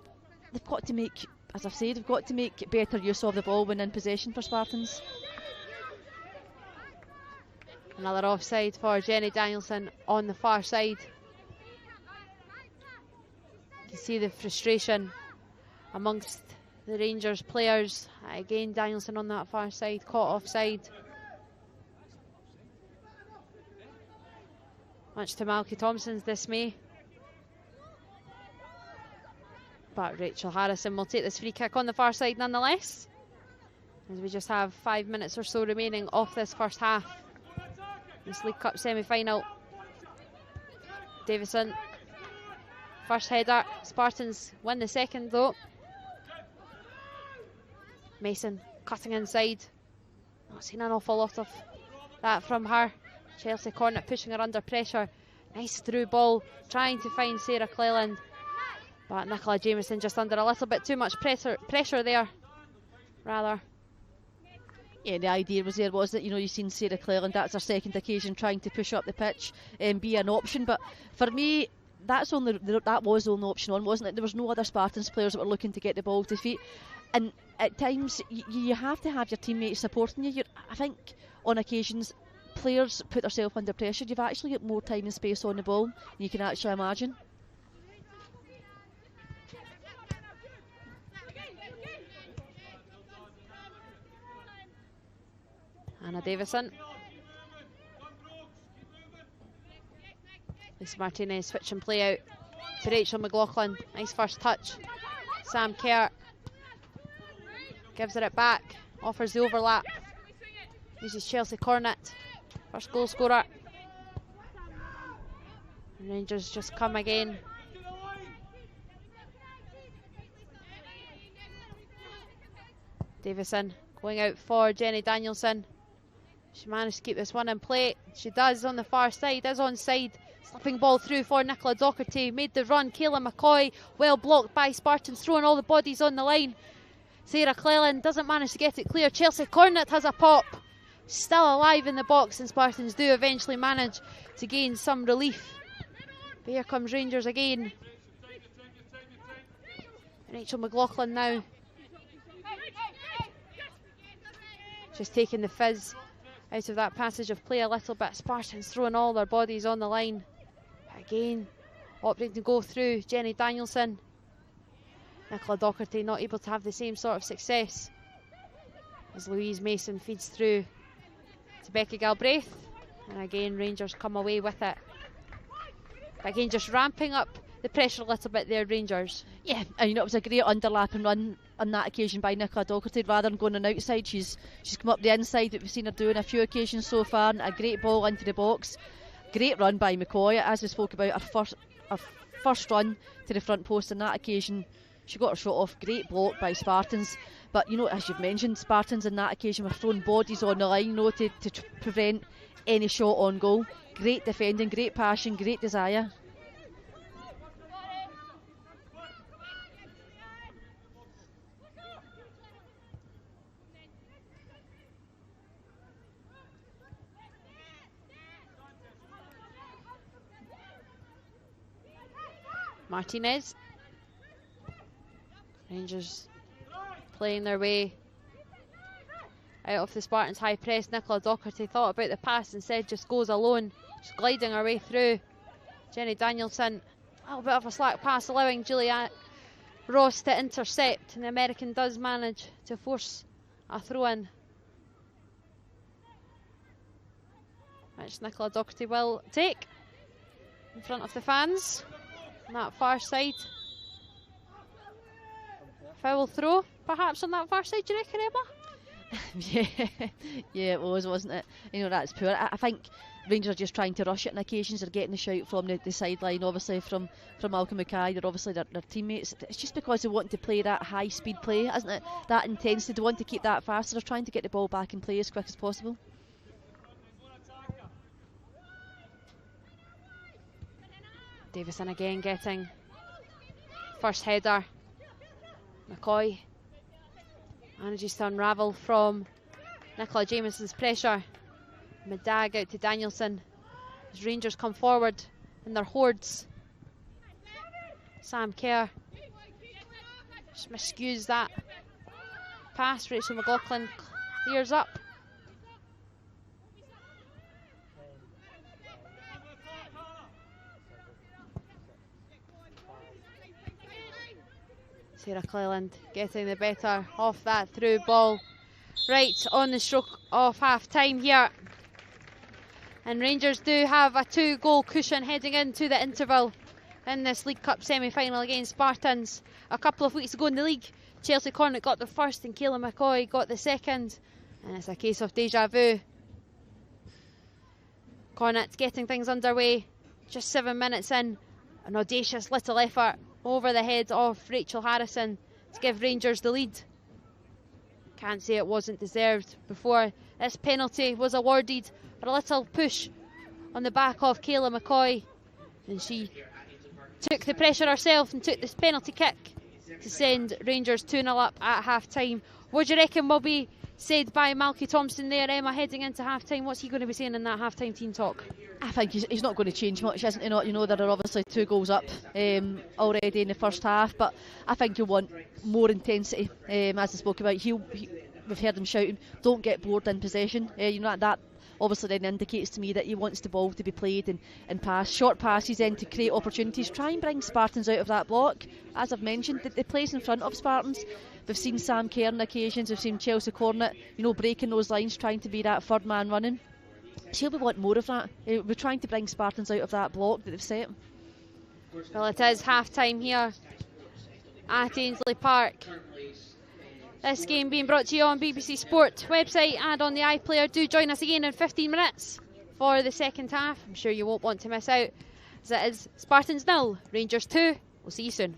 They've got to make, as I've said, they've got to make better use of the ball when in possession for Spartans. Another offside for Jenny Danielson on the far side. You can see the frustration amongst the Rangers players. Again, Danielson on that far side, caught offside. Much to Malky Thompson's dismay. But Rachel Harrison will take this free kick on the far side nonetheless, as we just have 5 minutes or so remaining off this first half. This League Cup semi-final. Davison, first header. Spartans win the second though. Mason cutting inside. Not seen an awful lot of that from her. Chelsea Cornet pushing her under pressure. Nice through ball, trying to find Sarah Cleland. But Nicola Jameson just under a little bit too much pressure there, rather. Yeah, the idea was there, wasn't it? You know, you've seen Sarah Cleland, that's her second occasion trying to push up the pitch and be an option. But for me, that was the only option on, wasn't it? There was no other Spartans players that were looking to get the ball to feet. And at times, you have to have your teammates supporting you. I think on occasions, players put themselves under pressure. You've actually got more time and space on the ball than you can actually imagine. Anna Davison. Lisa Martinez switching play out to Rachel McLaughlin. Nice first touch. Sam Kerr gives it back, offers the overlap. Uses Chelsea Cornet, first goal scorer. Rangers just come again. Davison going out for Jenny Danielson. She managed to keep this one in play. She does on the far side, is onside. Slipping ball through for Nicola Docherty. Made the run. Kayla McCoy, well blocked by Spartans, throwing all the bodies on the line. Sarah Cleland doesn't manage to get it clear. Chelsea Cornet has a pop. Still alive in the box, and Spartans do eventually manage to gain some relief. But here comes Rangers again. Rachel McLaughlin now. Just taking the fizz out of that passage of play a little bit. Spartans throwing all their bodies on the line. Again, opting to go through Jenny Danielson. Nicola Docherty not able to have the same sort of success, as Louise Mason feeds through to Becky Galbraith. And again, Rangers come away with it. But again, just ramping up the pressure a little bit there, Rangers. Yeah, and you know, it was a great underlapping run on that occasion by Nicola Docherty. Rather than going on the outside, she's come up the inside that we've seen her do on a few occasions so far, and a great ball into the box. Great run by McCoy, as we spoke about, her first run to the front post on that occasion. She got her shot off. Great block by Spartans. But you know, as you've mentioned, Spartans on that occasion were throwing bodies on the line, you know, to prevent any shot on goal. Great defending, great passion, great desire. Martinez. Rangers playing their way out of the Spartans' high press. Nicola Docherty thought about the pass, instead just goes alone, just gliding her way through. Jenny Danielson, a little bit of a slack pass, allowing Julia Ross to intercept, and the American does manage to force a throw in, which Nicola Docherty will take in front of the fans on that far side. Foul throw, perhaps, on that far side, do you reckon, Emma? yeah, it was, wasn't it? You know, that's poor. I think Rangers are just trying to rush it on occasions. They're getting the shout from the sideline, obviously from Malcolm Mackay. They're obviously their teammates. It's just because they want to play that high speed play, isn't it? That intensity. They want to keep that fast. So they're trying to get the ball back in play as quick as possible. Davison again getting first header. McCoy manages to unravel from Nicola Jamieson's pressure. Medag out to Danielson as Rangers come forward in their hordes. Sam Kerr just miscues that pass. Rachel McLaughlin clears up. Sarah Cleland getting the better of that through ball right on the stroke of half time here. And Rangers do have a 2-goal cushion heading into the interval in this League Cup semi-final against Spartans. A couple of weeks ago in the league, Chelsea Cornet got the first and Kayla McCoy got the second. And it's a case of deja vu. Cornet getting things underway just 7 minutes in. An audacious little effort over the head of Rachel Harrison to give Rangers the lead. Can't say it wasn't deserved before this penalty was awarded, but a little push on the back of Kayla McCoy, and she took the pressure herself and took this penalty kick to send Rangers 2-0 up at half time. What do you reckon will be said by Malky Thompson there, Emma, heading into half time? What's he going to be saying in that half time team talk? I think he's not going to change much, isn't he? Not, you know, there are obviously 2 goals up already in the first half, but I think he'll want more intensity. As I spoke about, we've heard him shouting, "Don't get bored in possession." You know, that obviously then indicates to me that he wants the ball to be played and passed. Short passes then to create opportunities. Try and bring Spartans out of that block. As I've mentioned, the plays in front of Spartans. We've seen Sam Kerr on occasions. We've seen Chelsea Cornet, you know, breaking those lines, trying to be that third man running. So we want more of that. We're trying to bring Spartans out of that block that they've set. Well, it is half time here at Ainsley Park. This game being brought to you on BBC Sport website and on the iPlayer. Do join us again in 15 minutes for the second half. I'm sure you won't want to miss out, as it is Spartans 0, Rangers 2. We'll see you soon.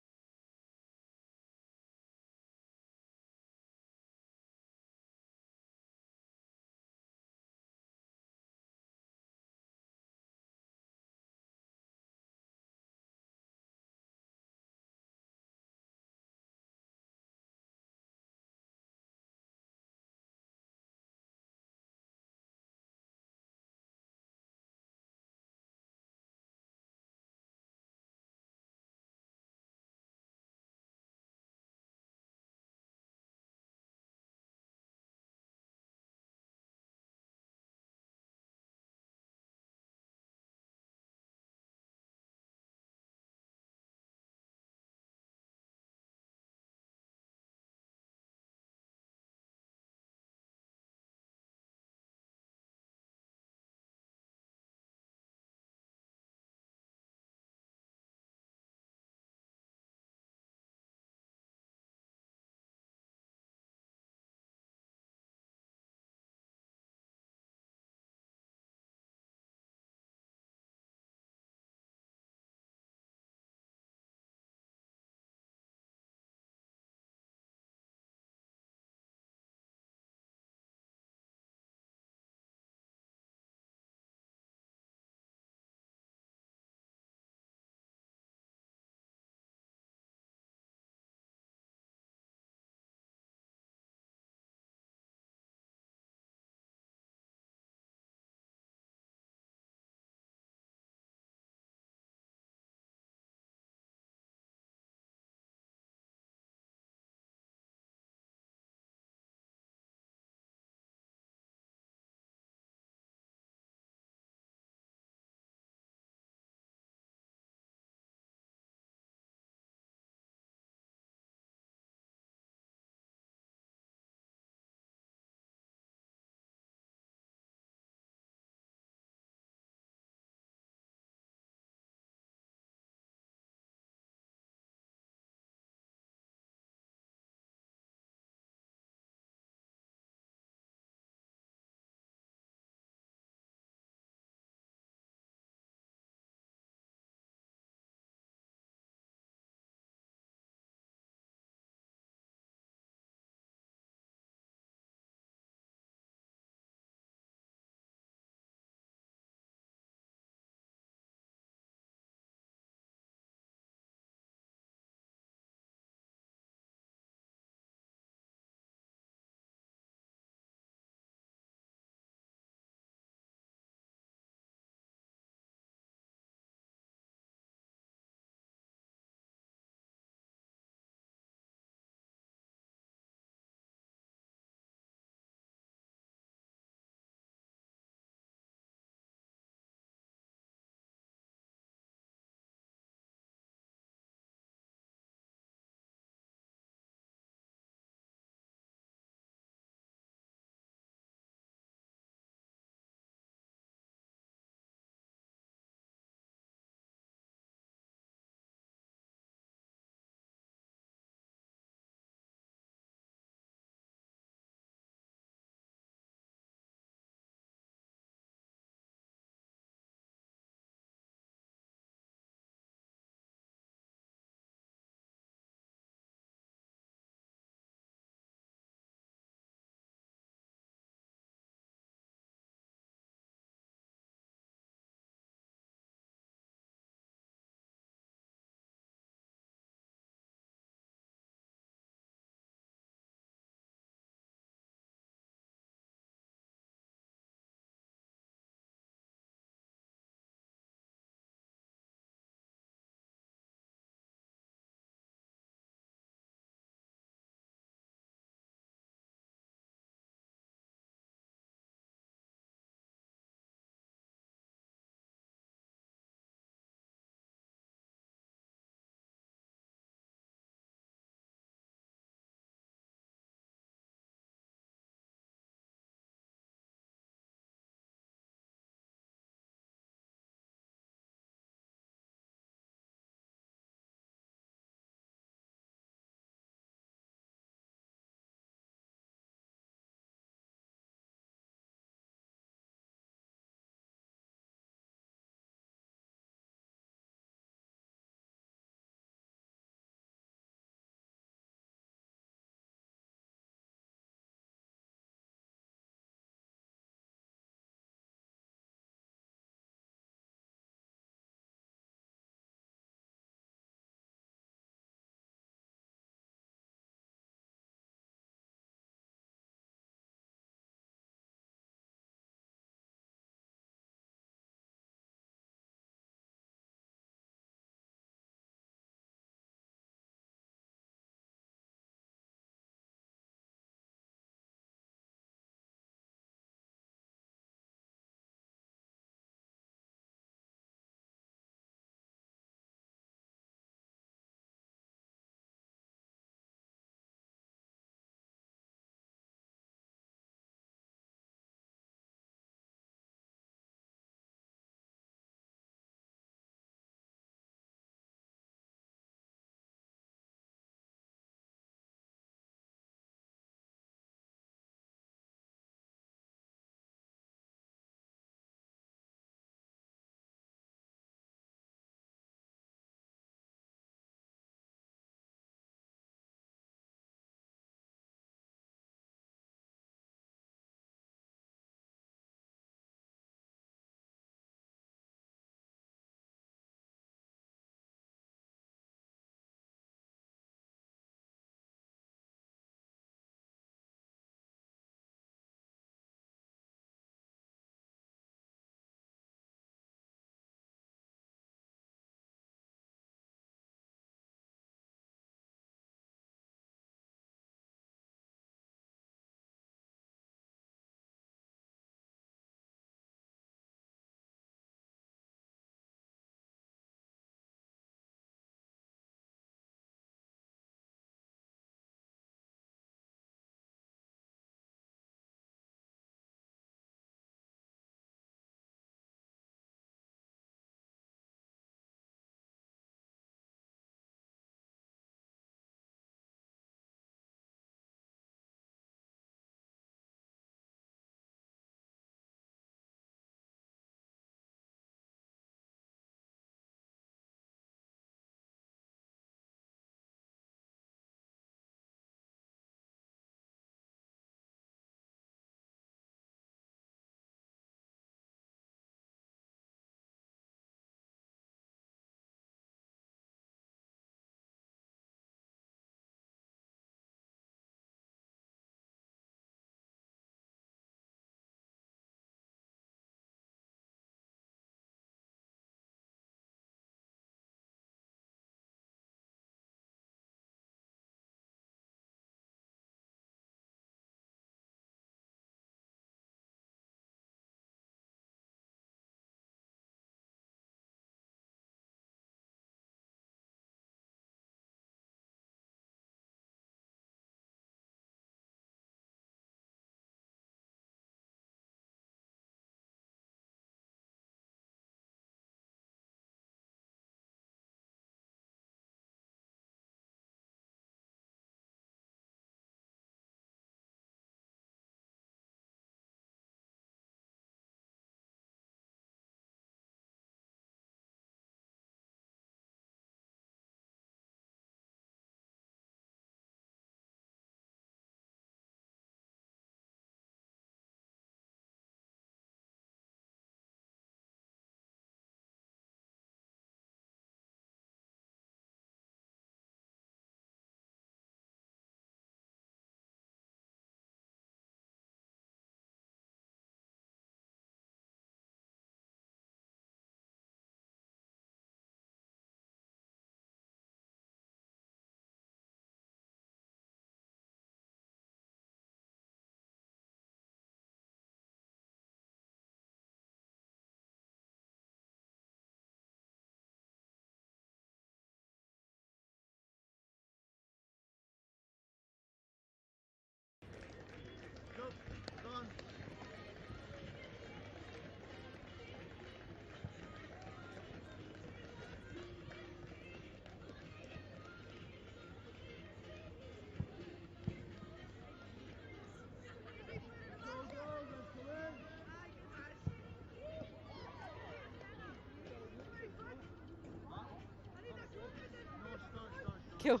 you.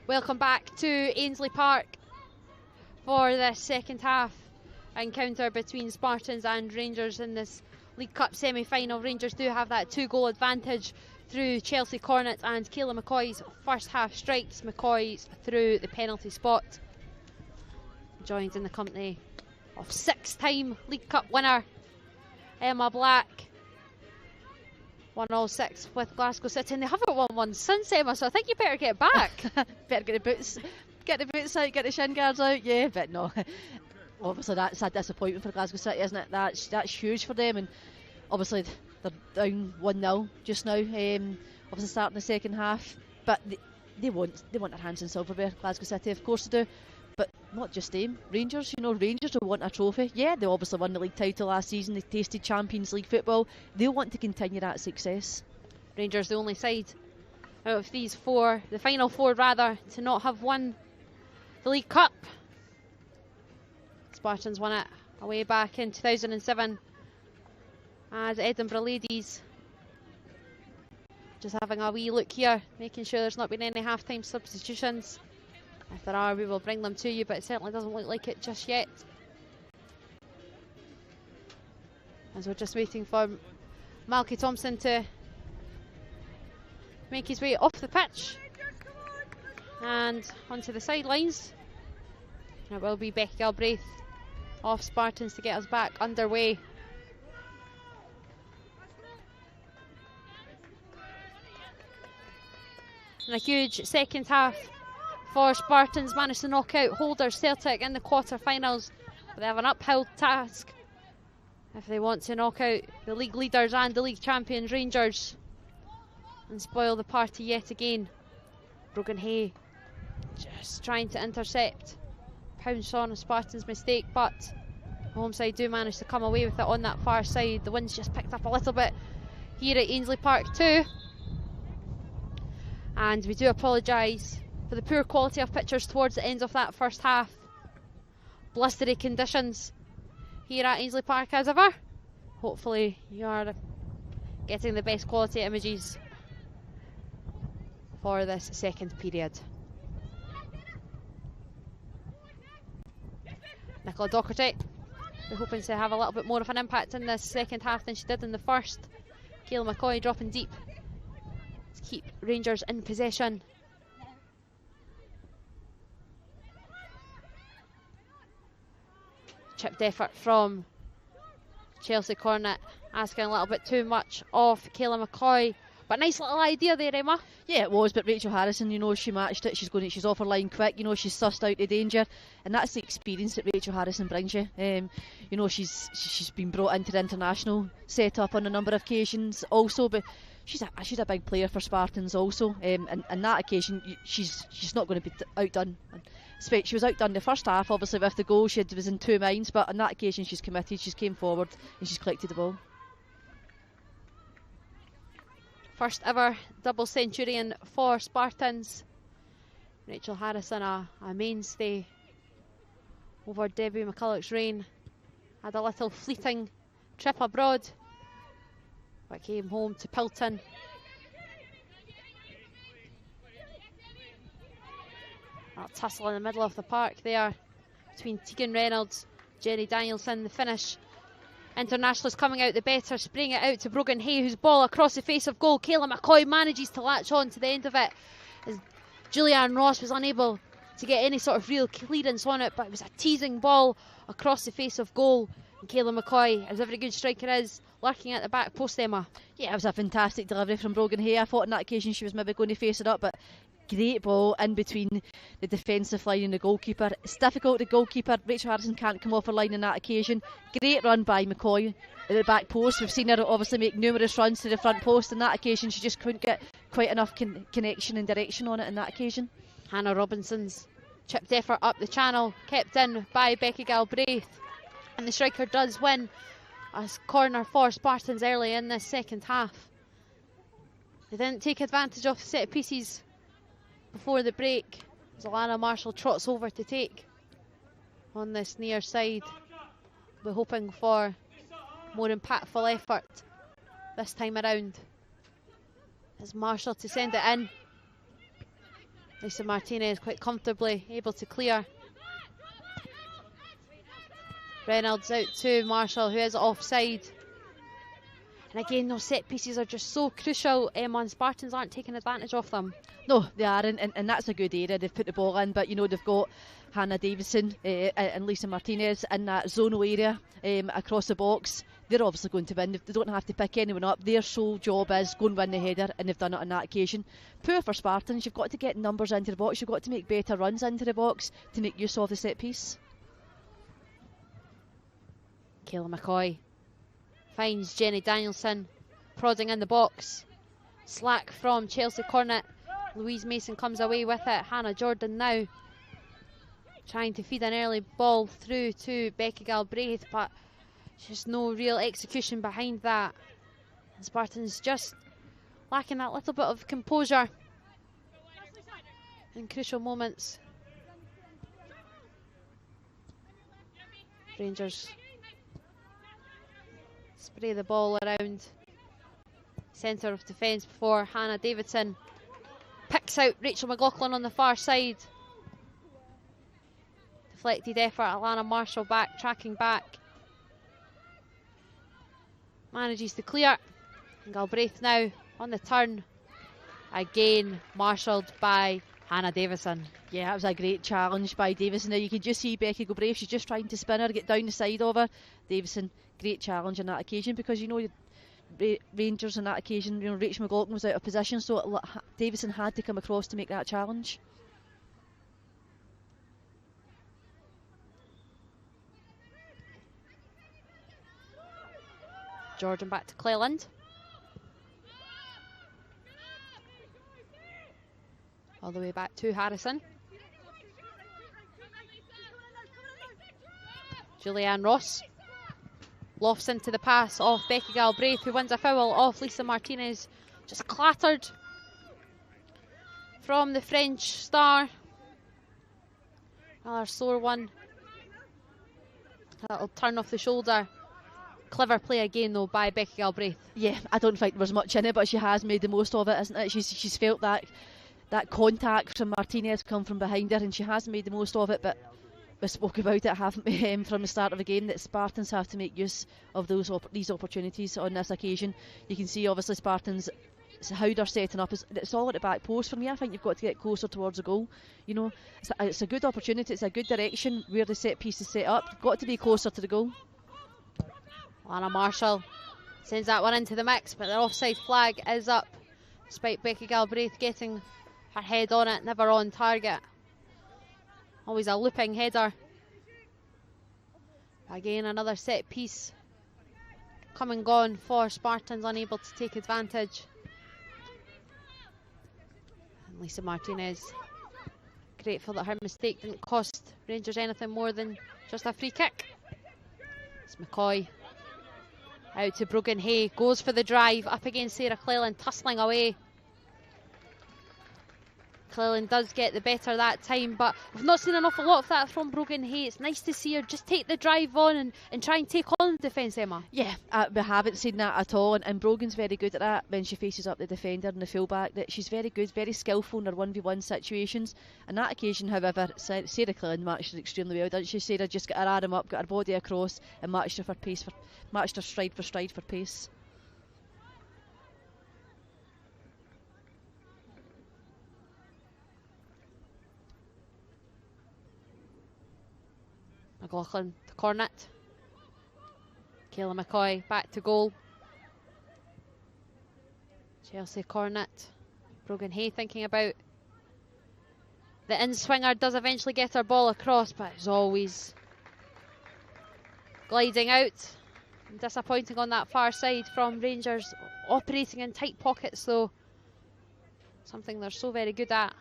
Welcome back to Ainsley Park for this second half encounter between Spartans and Rangers in this League Cup semi-final. Rangers do have that 2-goal advantage through Chelsea Cornet and Kayla McCoy's first half strikes. McCoy's through the penalty spot. Joined in the company of 6-time League Cup winner Emma Black. 1-6 with Glasgow City, and they haven't won one since, Emma, so I think you better get back. Better get the boots out, get the shin guards out, yeah, but no. Obviously that's a disappointment for Glasgow City, isn't it? That's huge for them, and obviously they're down 1-0 just now, obviously starting the second half, but they want their hands in silverware, Glasgow City, of course they do. But not just them, Rangers, Rangers will want a trophy. Yeah, they obviously won the league title last season, they tasted Champions League football. They'll want to continue that success. Rangers the only side out of these four, the final four rather, to not have won the League Cup. Spartans won it away back in 2007 as Edinburgh Ladies. Just having a wee look here, making sure there's not been any half-time substitutions. If there are, we will bring them to you, but it certainly doesn't look like it just yet. As we're just waiting for Malky Thompson to make his way off the pitch and onto the sidelines. And it will be Becky Galbraith off Spartans to get us back underway. And a huge second half for Spartans, managed to knock out holders Celtic in the quarter-finals, but they have an uphill task if they want to knock out the league leaders and the league champions Rangers and spoil the party yet again. Brogan Hay just trying to intercept, pounce on a Spartans mistake, but the home side do manage to come away with it on that far side. The wind's just picked up a little bit here at Ainsley Park too, and we do apologise for the poor quality of pictures towards the end of that first half. Blustery conditions here at Ainsley Park as ever. Hopefully you are getting the best quality images for this second period. Nicola Docherty, we're hoping to have a little bit more of an impact in this second half than she did in the first. Kayla McCoy dropping deep to keep Rangers in possession. Chipped effort from Chelsea Cornet, asking a little bit too much of Kayla McCoy, but nice little idea there, Emma. Yeah, it was, but Rachel Harrison, she matched it. She's off her line quick, she's sussed out the danger, and that's the experience that Rachel Harrison brings you. She's been brought into the international setup on a number of occasions also, but she's a big player for Spartans also, and that occasion she's not going to be outdone. She was outdone the first half, obviously with the goal. She was in two minds, but on that occasion she's committed, she's came forward and she's collected the ball. First ever double centurion for Spartans. Rachel Harrison, a mainstay over Debbie McCulloch's reign. Had a little fleeting trip abroad, but came home to Pilton. A tussle in the middle of the park there between Tegan Reynolds, Jenny Danielson. The Finnish internationalist coming out the better, spraying it out to Brogan Hay, whose ball across the face of goal. Kayla McCoy manages to latch on to the end of it as Julianne Ross was unable to get any sort of real clearance on it, but it was a teasing ball across the face of goal. And Kayla McCoy, as every good striker is, lurking at the back post, Emma. Yeah, it was a fantastic delivery from Brogan Hay. I thought on that occasion she was maybe going to face it up, but great ball in between the defensive line and the goalkeeper. It's difficult, the goalkeeper, Rachel Harrison, can't come off her line on that occasion. Great run by McCoy at the back post. We've seen her obviously make numerous runs to the front post. On that occasion she just couldn't get quite enough connection and direction on it on that occasion. Hannah Robinson's chipped effort up the channel, kept in by Becky Galbraith, and the striker does win a corner for Spartans early in this second half. They didn't take advantage of set pieces before the break as Alana Marshall trots over to take on this near side. We're hoping for more impactful effort this time around. As Marshall to send it in. Lisa Martinez quite comfortably able to clear. Reynolds out to Marshall, who is offside. And again, those set pieces are just so crucial, and Spartans aren't taking advantage of them. No, they are, and that's a good area. They've put the ball in, but you know, they've got Hannah Davison and Lisa Martinez in that zonal area across the box. They're obviously going to win. They don't have to pick anyone up. Their sole job is go and win the header, and they've done it on that occasion. Poor for Spartans. You've got to get numbers into the box. You've got to make better runs into the box to make use of the set piece. Kayla McCoy finds Jenny Danielson prodding in the box. Slack from Chelsea Cornet. Louise Mason comes away with it. Hannah Jordan now trying to feed an early ball through to Becky Galbraith, but just no real execution behind that. And Spartans just lacking that little bit of composure in crucial moments. Rangers spray the ball around centre of defence before Hannah Davidson picks out Rachel McLaughlin on the far side. Deflected effort, Alana Marshall back, tracking back. Manages to clear. And Galbraith now on the turn. Again marshalled by Hannah Davison. Yeah, that was a great challenge by Davison. Now you can just see Becky Galbraith, she's just trying to spin her, get down the side of her. Davison, great challenge on that occasion, because you know Rangers on that occasion, you know, Rachel McLaughlin was out of position, so Davison had to come across to make that challenge. Jordan back to Cleland. All the way back to Harrison. Julianne Ross lofts into the pass off Becky Galbraith, who wins a foul off Lisa Martinez. Just clattered from the French star. Another sore one. That'll turn off the shoulder. Clever play again though by Becky Galbraith. Yeah, I don't think there was much in it, but she has made the most of it, isn't it? She's felt that contact from Martinez come from behind her, and she has made the most of it. But we spoke about it, haven't we, from the start of the game, that Spartans have to make use of these opportunities on this occasion. You can see obviously Spartans, how they're setting up, it's all at the back post. For me, I think you've got to get closer towards the goal. You know, it's a good opportunity, it's a good direction where the set piece is set up. You've got to be closer to the goal. Lana Marshall sends that one into the mix, but the offside flag is up, despite Becky Galbraith getting her head on it, never on target. Always a looping header. Again, another set piece come and gone for Spartans, unable to take advantage. And Lisa Martinez, grateful that her mistake didn't cost Rangers anything more than just a free kick. It's McCoy. Out to Brogan Hay, goes for the drive, up against Sarah Cleland, tussling away. Cleland does get the better that time, but we've not seen an awful lot of that from Brogan Hay. It's nice to see her just take the drive on and try and take on the defence, Emma. Yeah, we haven't seen that at all, and Brogan's very good at that when she faces up the defender and the fullback. That she's very good, very skillful in her 1v1 situations. On that occasion, however, Sarah Cleland matched her extremely well, didn't she? Sarah just got her arm up, got her body across, and matched her for pace, matched her stride for pace. McLaughlin to Cornet. Kayla McCoy back to goal. Chelsea Cornet. Brogan Hay thinking about the in-swinger, does eventually get her ball across, but is always gliding out. And disappointing on that far side from Rangers, operating in tight pockets though. Something they're so very good at.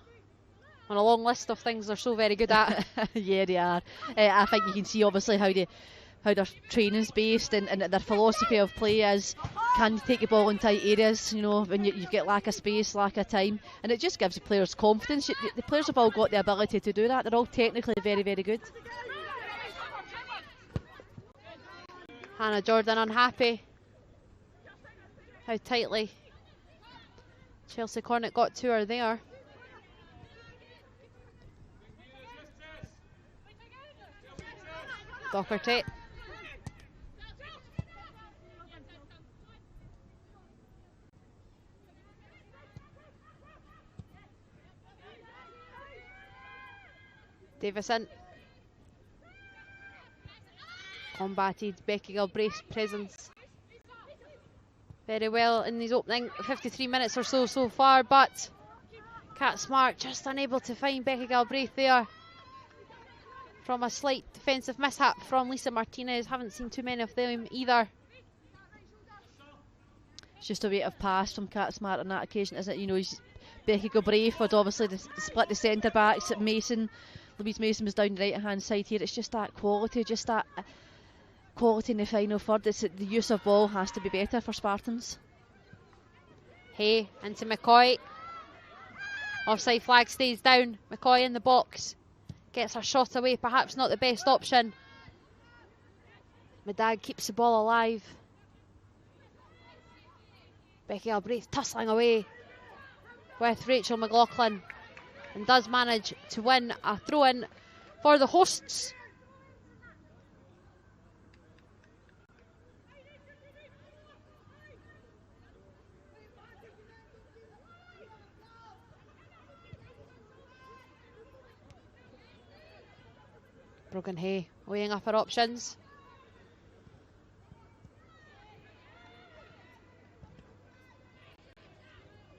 On a long list of things they're so very good at. Yeah, they are. I think you can see obviously how their training's based, and their philosophy of play is, can take the ball in tight areas, you know, when you've got lack of space, lack of time, and it just gives the players confidence. The players have all got the ability to do that. They're all technically very, very good. Hannah Jordan unhappy how tightly Chelsea Cornet got to her there. Docherty. Davison. Combated Becky Galbraith's presence very well in these opening 53 minutes or so far, but Kat Smart just unable to find Becky Galbraith there from a slight defensive mishap from Lisa Martinez. Haven't seen too many of them either. It's just a weight of pass from Kat Smart on that occasion, isn't it? You know, Becky Galbraith would obviously split the centre backs at Mason. Louise Mason was down the right hand side here. It's just that quality, in the final third. It's the use of ball has to be better for Spartans. Hay into McCoy. Offside flag stays down. McCoy in the box. Gets her shot away. Perhaps not the best option. Medag keeps the ball alive. Becky Galbraith tussling away with Rachel McLaughlin and does manage to win a throw-in for the hosts. Brogan Hay weighing up her options.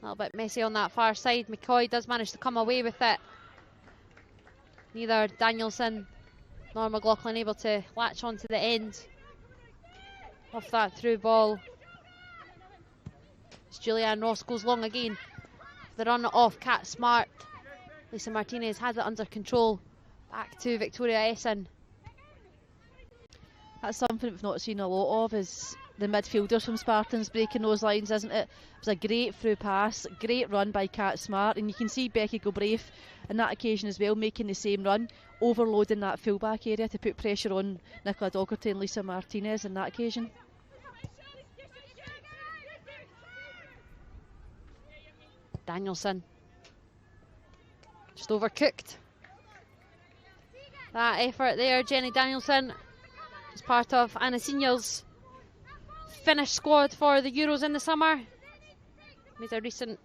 A little bit messy on that far side. McCoy does manage to come away with it. Neither Danielson nor McLaughlin able to latch onto the end of that through ball. As Julianne Ross goes long again. The run off Kat Smart. Lisa Martinez has it under control. Back to Victoria Essen. That's something we've not seen a lot of, is the midfielders from Spartans breaking those lines, isn't it? It was a great through pass, great run by Kat Smart, and you can see Becky Galbraith on that occasion as well making the same run, overloading that fullback area to put pressure on Nicola Docherty and Lisa Martinez on that occasion. Danielson. Just overcooked. That effort there, Jenny Danielson, is part of Anna Senior's Finnish squad for the Euros in the summer. Made a recent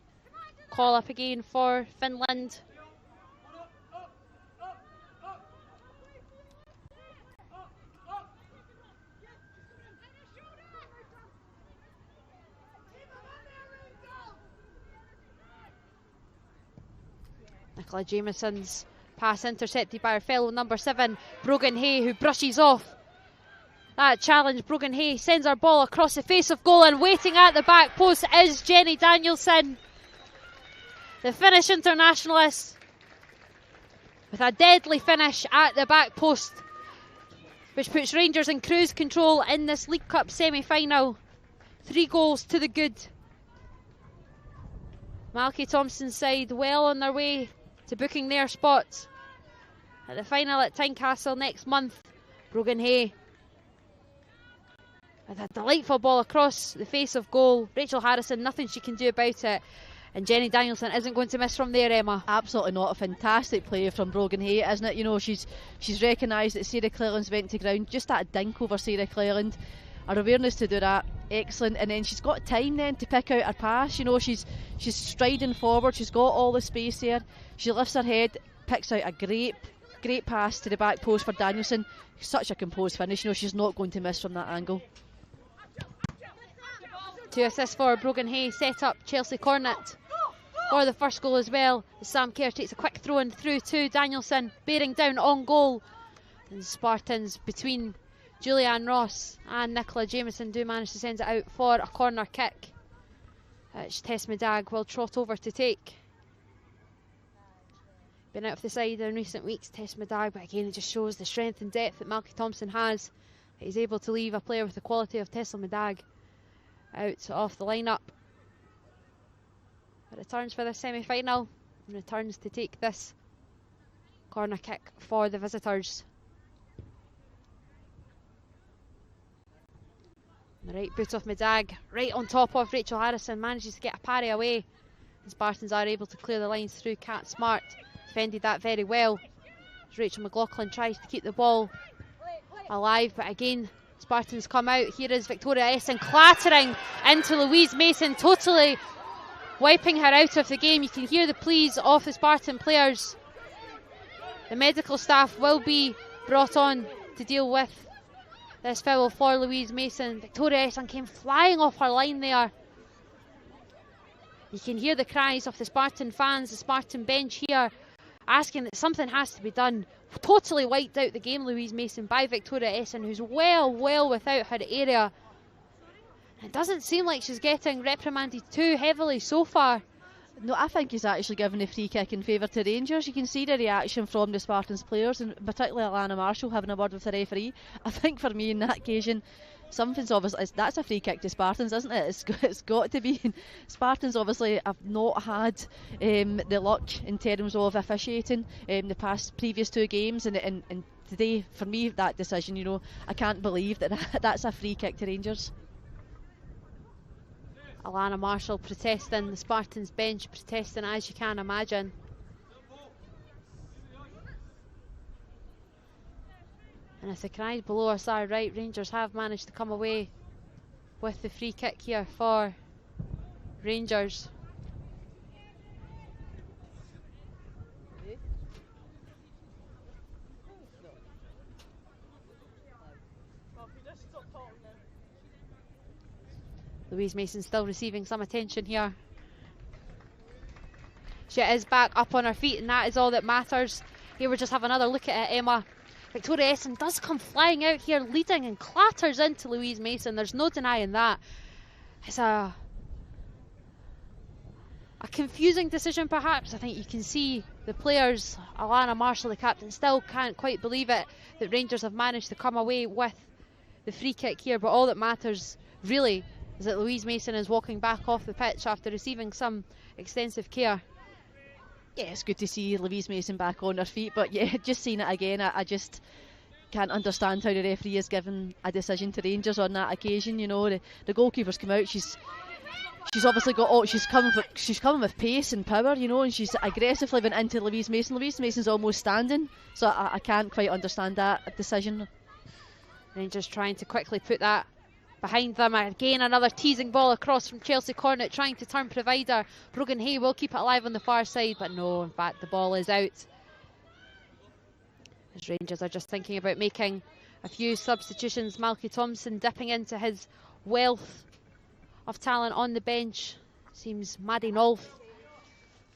call up again for Finland. Nicola Jamieson's pass intercepted by her fellow number 7, Brogan Hay, who brushes off that challenge. Brogan Hay sends her ball across the face of goal, and waiting at the back post is Jenny Danielson, the Finnish internationalist, with a deadly finish at the back post, which puts Rangers in cruise control in this League Cup semi-final. 3 goals to the good. Malky Thompson's side well on their way to booking their spot at the final at Tynecastle next month. Brogan Hay with a delightful ball across the face of goal. Rachel Harrison, nothing she can do about it. And Jenny Danielson isn't going to miss from there, Emma. Absolutely not. A fantastic play from Brogan Hay, isn't it? You know, she's recognised that Sarah Cleland's went to ground. Just that dink over Sarah Cleland. Her awareness to do that, excellent. And then she's got time then to pick out her pass. You know, she's striding forward. She's got all the space there. She lifts her head, picks out a great pass to the back post for Danielson. Such a composed finish. You know, she's not going to miss from that angle. 2 assists for Brogan Hay, set up Chelsea Cornet for the first goal as well. Sam Kerr takes a quick throw in through to Danielson, bearing down on goal. And Spartans, between Julianne Ross and Nicola Jamieson, do manage to send it out for a corner kick, which Tess Medag will trot over to take. Been out of the side in recent weeks, Tess Medag, but again it just shows the strength and depth that Malky Thompson has. He's able to leave a player with the quality of Tessa Medag out off the lineup. It returns for the semi-final and returns to take this corner kick for the visitors. The right boot of Medag, right on top of Rachel Harrison, manages to get a parry away The Spartans are able to clear the lines through. Kat Smart defended that very well. Rachel McLaughlin tries to keep the ball alive, but again Spartans come out. Here is Victoria Essen clattering into Louise Mason, totally wiping her out of the game. You can hear the pleas of the Spartan players. The medical staff will be brought on to deal with this foul for Louise Mason. Victoria Essen came flying off her line there. You can hear the cries of the Spartan fans, the Spartan bench here, asking that something has to be done. Totally wiped out the game, Louise Mason, by Victoria Essen, who's well without her area. It doesn't seem like she's getting reprimanded too heavily so far. No, I think he's actually given a free kick in favour to Rangers. You can see the reaction from the Spartans players, and particularly Alana Marshall having a word with the referee. I think for me in that occasion, something's obviously, that's a free kick to Spartans, isn't it? It's got to be. Spartans obviously have not had the luck in terms of officiating the previous two games, and today, for me, that decision, you know, I can't believe that's a free kick to Rangers. Alana Marshall protesting, the Spartans bench protesting, as you can imagine. And if the cries below us are right, Rangers have managed to come away with the free kick here for Rangers. Louise Mason still receiving some attention here. She is back up on her feet, and that is all that matters. Here we just have another look at it, Emma. Victoria Essen does come flying out here, leading, and clatters into Louise Mason. There's no denying that. It's a confusing decision, perhaps. I think you can see the players, Alana Marshall, the captain, still can't quite believe it that Rangers have managed to come away with the free kick here. But all that matters, really, is that Louise Mason is walking back off the pitch after receiving some extensive care. Yeah, it's good to see Louise Mason back on her feet, but yeah, just seeing it again, I just can't understand how the referee has given a decision to Rangers on that occasion. You know, the goalkeeper's come out, she's obviously got she's coming with pace and power, you know, and she's aggressively went into Louise Mason. Louise Mason's almost standing, so I can't quite understand that decision. Rangers trying to quickly put that behind them. Again, another teasing ball across from Chelsea Cornet, trying to turn provider. Brogan Hay will keep it alive on the far side, but no, in fact the ball is out. As Rangers are just thinking about making a few substitutions. Malky Thompson dipping into his wealth of talent on the bench. Seems Maddie Nolf,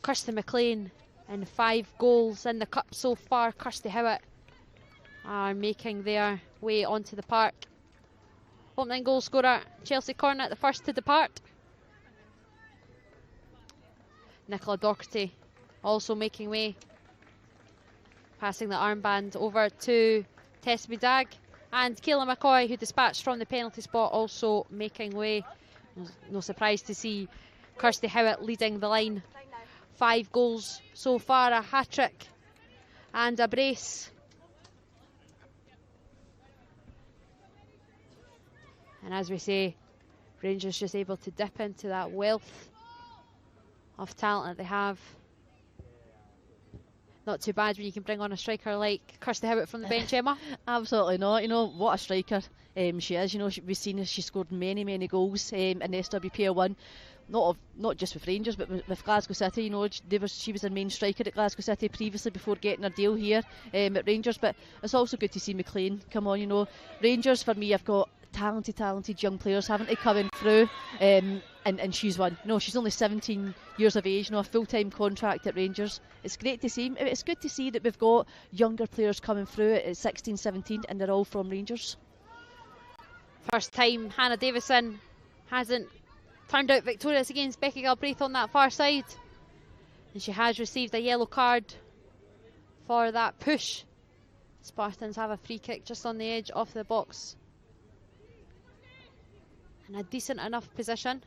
Kirsty McLean, and 5 goals in the cup so far. Kirsty Howitt are making their way onto the park. Opening goal scorer Chelsea Cornet, the first to depart. Nicola Doherty also making way, passing the armband over to Tess Budag, and Kayla McCoy, who dispatched from the penalty spot, also making way. No surprise to see Kirsty Howitt leading the line. 5 goals so far, a hat-trick and a brace. And as we say, Rangers just able to dip into that wealth of talent that they have. Not too bad when you can bring on a striker like Kirsty Howitt from the bench, Emma. Absolutely not. You know, what a striker she is. You know, we've seen she scored many goals in the SWPL 1. Not just with Rangers, but with Glasgow City. You know, she was their main striker at Glasgow City previously before getting her deal here at Rangers. But it's also good to see McLean come on. You know, Rangers for me have got talented young players having to come in through, and she's one. No, she's only 17 years of age, a full-time contract at Rangers. It's great to see. It's good to see that we've got younger players coming through at 16, 17, and they're all from Rangers. First time Hannah Davison hasn't turned out victorious against Becky Galbraith on that far side, and she has received a yellow card for that push. Spartans have a free kick just on the edge of the box. In a decent enough position.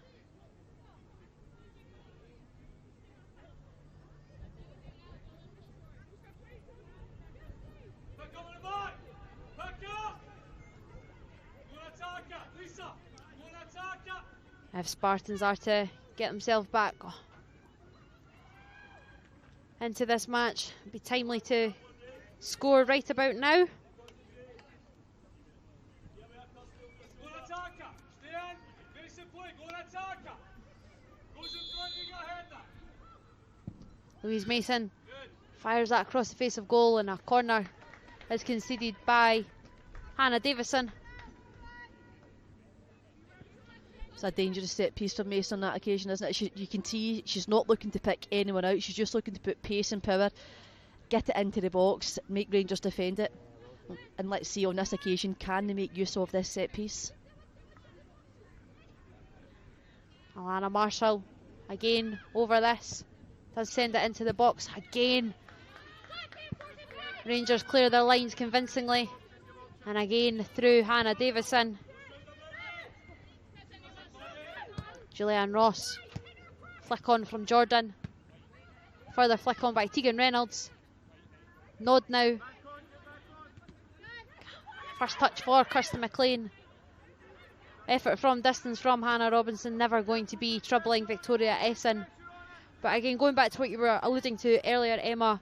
If Spartans are to get themselves back into this match. It'd be timely to score right about now. Louise Mason fires that across the face of goal, and a corner is conceded by Hannah Davison. It's a dangerous set piece for Mason on that occasion, isn't it? You can see she's not looking to pick anyone out. She's just looking to put pace and power, get it into the box, make Rangers defend it. And let's see on this occasion, can they make use of this set piece? Alana Marshall again over this. Does send it into the box again. Rangers clear their lines convincingly. And again through Hannah Davison. Julianne Ross. Flick on from Jordan. Further flick on by Tegan Reynolds. Nod now. First touch for Kirsten McLean. Effort from distance from Hannah Robinson, never going to be troubling Victoria Essen. But again, going back to what you were alluding to earlier, Emma,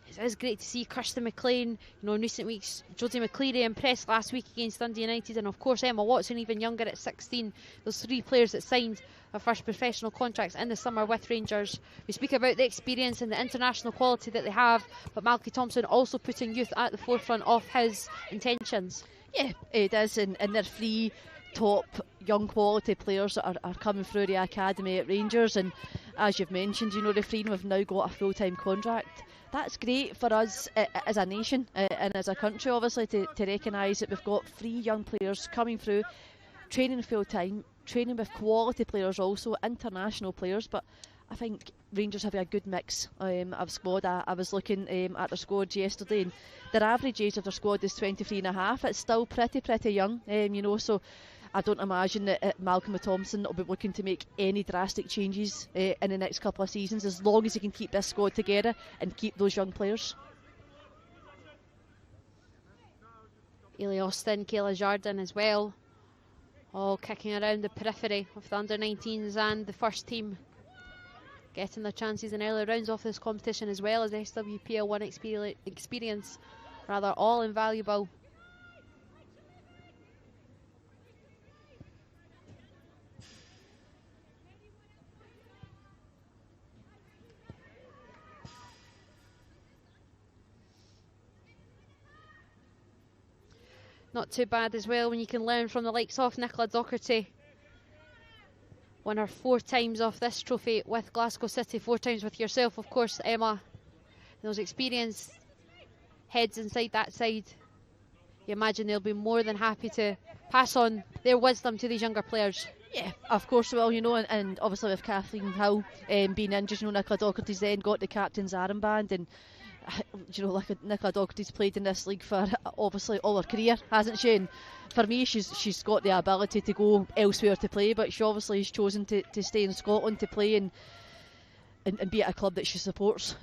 it is great to see Kirsten McLean. You know, in recent weeks, Josie McCleary impressed last week against Dundee United, and of course Emma Watson, even younger at 16. Those three players that signed their first professional contracts in the summer with Rangers. We speak about the experience and the international quality that they have, but Malky Thompson also putting youth at the forefront of his intentions. Yeah, it is, and they're three top young quality players that are coming through the academy at Rangers, and as you've mentioned, you know, the three of them have now got a full-time contract. That's great for us as a nation and as a country, obviously, to recognise that we've got three young players coming through, training full-time, training with quality players also, international players. But I think Rangers have a good mix of squad. I was looking at their squad yesterday, and their average age of their squad is 23 and a half. It's still pretty young, you know, so I don't imagine that Malcolm Thompson will be looking to make any drastic changes in the next couple of seasons, as long as he can keep this squad together and keep those young players. Ailey Austin, Kayla Jardin as well, all kicking around the periphery of the under-19s and the first team, getting their chances in early rounds of this competition, as well as SWPL 1 experience, rather all invaluable. Not too bad as well when you can learn from the likes of Nicola Docherty. Won her 4 times off this trophy with Glasgow City, 4 times with yourself, of course, Emma. Those experienced heads inside that side, you imagine they'll be more than happy to pass on their wisdom to these younger players. Yeah, of course they will, you know, and obviously with Kathleen Hill being injured, you know, Nicola Docherty's then got the captain's armband, and you know, like Nicola Docherty's played in this league for obviously all her career, hasn't she? And for me, she's got the ability to go elsewhere to play, but she obviously has chosen to stay in Scotland to play and be at a club that she supports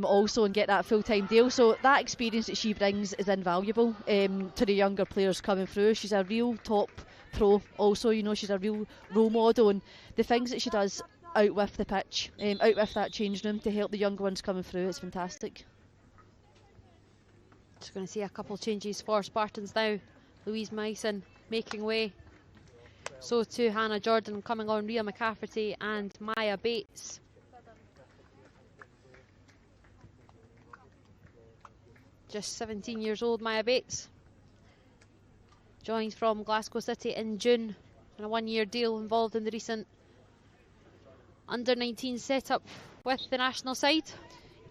also, and get that full-time deal. So that experience that she brings is invaluable to the younger players coming through. She's a real top pro also, you know, she's a real role model, and the things that she does out with the pitch, out with that change room to help the younger ones coming through, it's fantastic. Just going to see a couple changes for Spartans now. Louise Mason making way. So too Hannah Jordan coming on, Rhea McCafferty and Maya Bates. Just 17 years old, Maya Bates. Joins from Glasgow City in June on a 1-year deal, involved in the recent under-19 setup with the national side.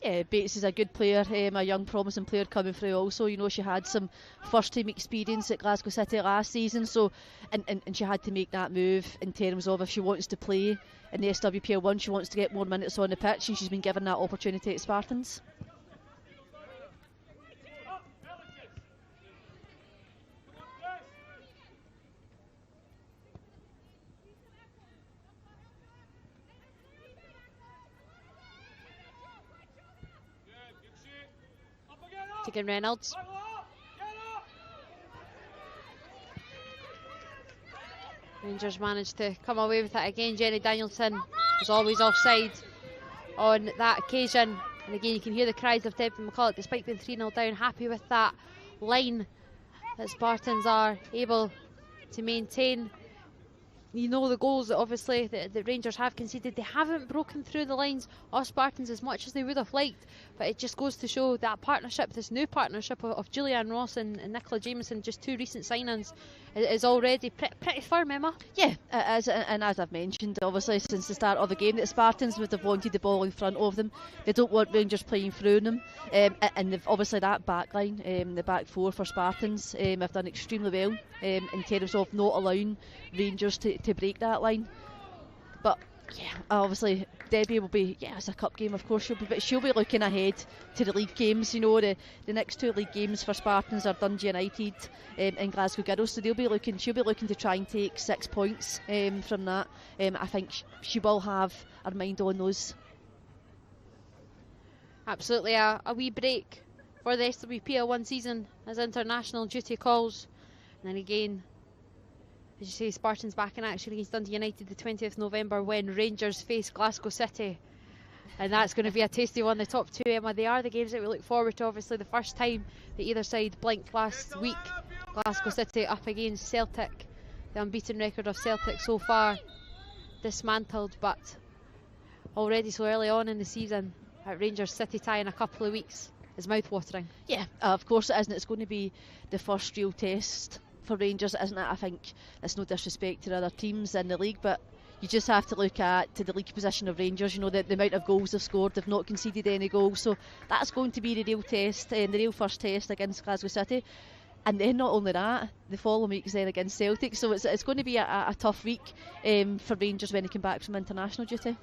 Yeah, Bates is a good player, a young promising player coming through also. You know, she had some first team experience at Glasgow City last season, so and she had to make that move in terms of if she wants to play in the SWPL 1, she wants to get more minutes on the pitch, and she's been given that opportunity at Spartans. Tegan Reynolds. Rangers managed to come away with it again. Jenny Danielson was always offside on that occasion. And again, you can hear the cries of Debbie McCulloch, despite being 3-0 down, happy with that line that Spartans are able to maintain. You know, the goals that obviously the Rangers have conceded, they haven't broken through the lines of Spartans as much as they would have liked, but it just goes to show that partnership, this new partnership of Julianne Ross and Nicola Jameson, just 2 recent signings, is already pretty firm, Emma. Yeah, it is, and as I've mentioned, obviously since the start of the game, that Spartans would have wanted the ball in front of them. They don't want Rangers playing through them, and they've obviously that back line, the back 4 for Spartans, have done extremely well in terms of not allowing Rangers to break that line. But yeah, obviously Debbie will be, it's a cup game, of course she'll be looking ahead to the league games. You know, the next 2 league games for Spartans are Dundee United and Glasgow Girls, so she'll be looking to try and take 6 points from that. I think she will have her mind on those. Absolutely, a wee break for the SWPL 1 season as international duty calls, and then again, as you say, Spartans back in action against Dundee United the 20th November when Rangers face Glasgow City. And that's going to be a tasty one. The top 2, Emma, they are the games that we look forward to. Obviously, the first time that either side blinked last week. Glasgow City up against Celtic. The unbeaten record of Celtic so far dismantled, but already so early on in the season, at Rangers City tie in a couple of weeks is mouth-watering. Yeah, of course it isn't. It's going to be the first real test for Rangers, isn't it? I think it's no disrespect to the other teams in the league, but you just have to look at the league position of Rangers. You know, the amount of goals they've scored, they've not conceded any goals, so that's going to be the real test, the real first test against Glasgow City. And then not only that, the following week is then against Celtic, so it's going to be a tough week for Rangers when they come back from international duty.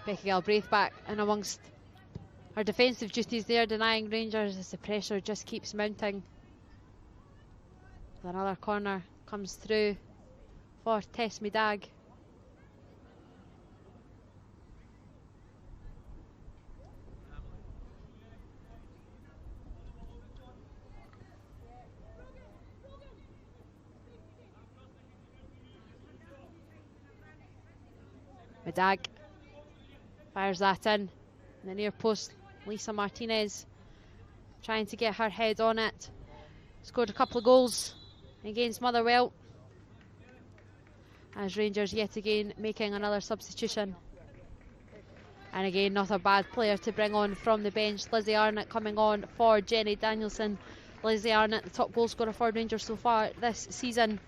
Becky Galbraith back and amongst her defensive duties there, denying Rangers as the pressure just keeps mounting. Another corner comes through for Tess Medag. Medag fires that in the near post. Lisa Martinez trying to get her head on it. Scored a couple of goals against Motherwell, as Rangers yet again making another substitution. And again, not a bad player to bring on from the bench. Lizzie Arnott coming on for Jenny Danielson. Lizzie Arnott, the top goal scorer for Rangers so far this season.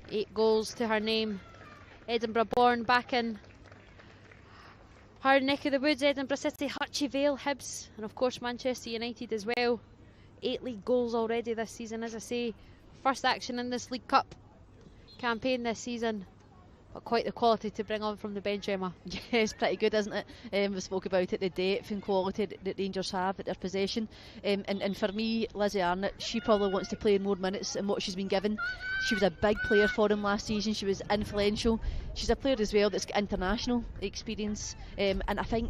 8 goals to her name. Edinburgh born, back in her neck of the woods. Edinburgh City, Hutchie Vale, Hibs, and of course Manchester United as well. 8 league goals already this season, as I say. First action in this League Cup campaign this season, but quite the quality to bring on from the bench, Emma. Yeah, it's pretty good, isn't it? We spoke about it, the depth and quality that Rangers have at their possession. And for me, Lizzie Arnott, she probably wants to play more minutes than what she's been given. She was a big player for him last season. She was influential. She's a player as well that's got international experience. And I think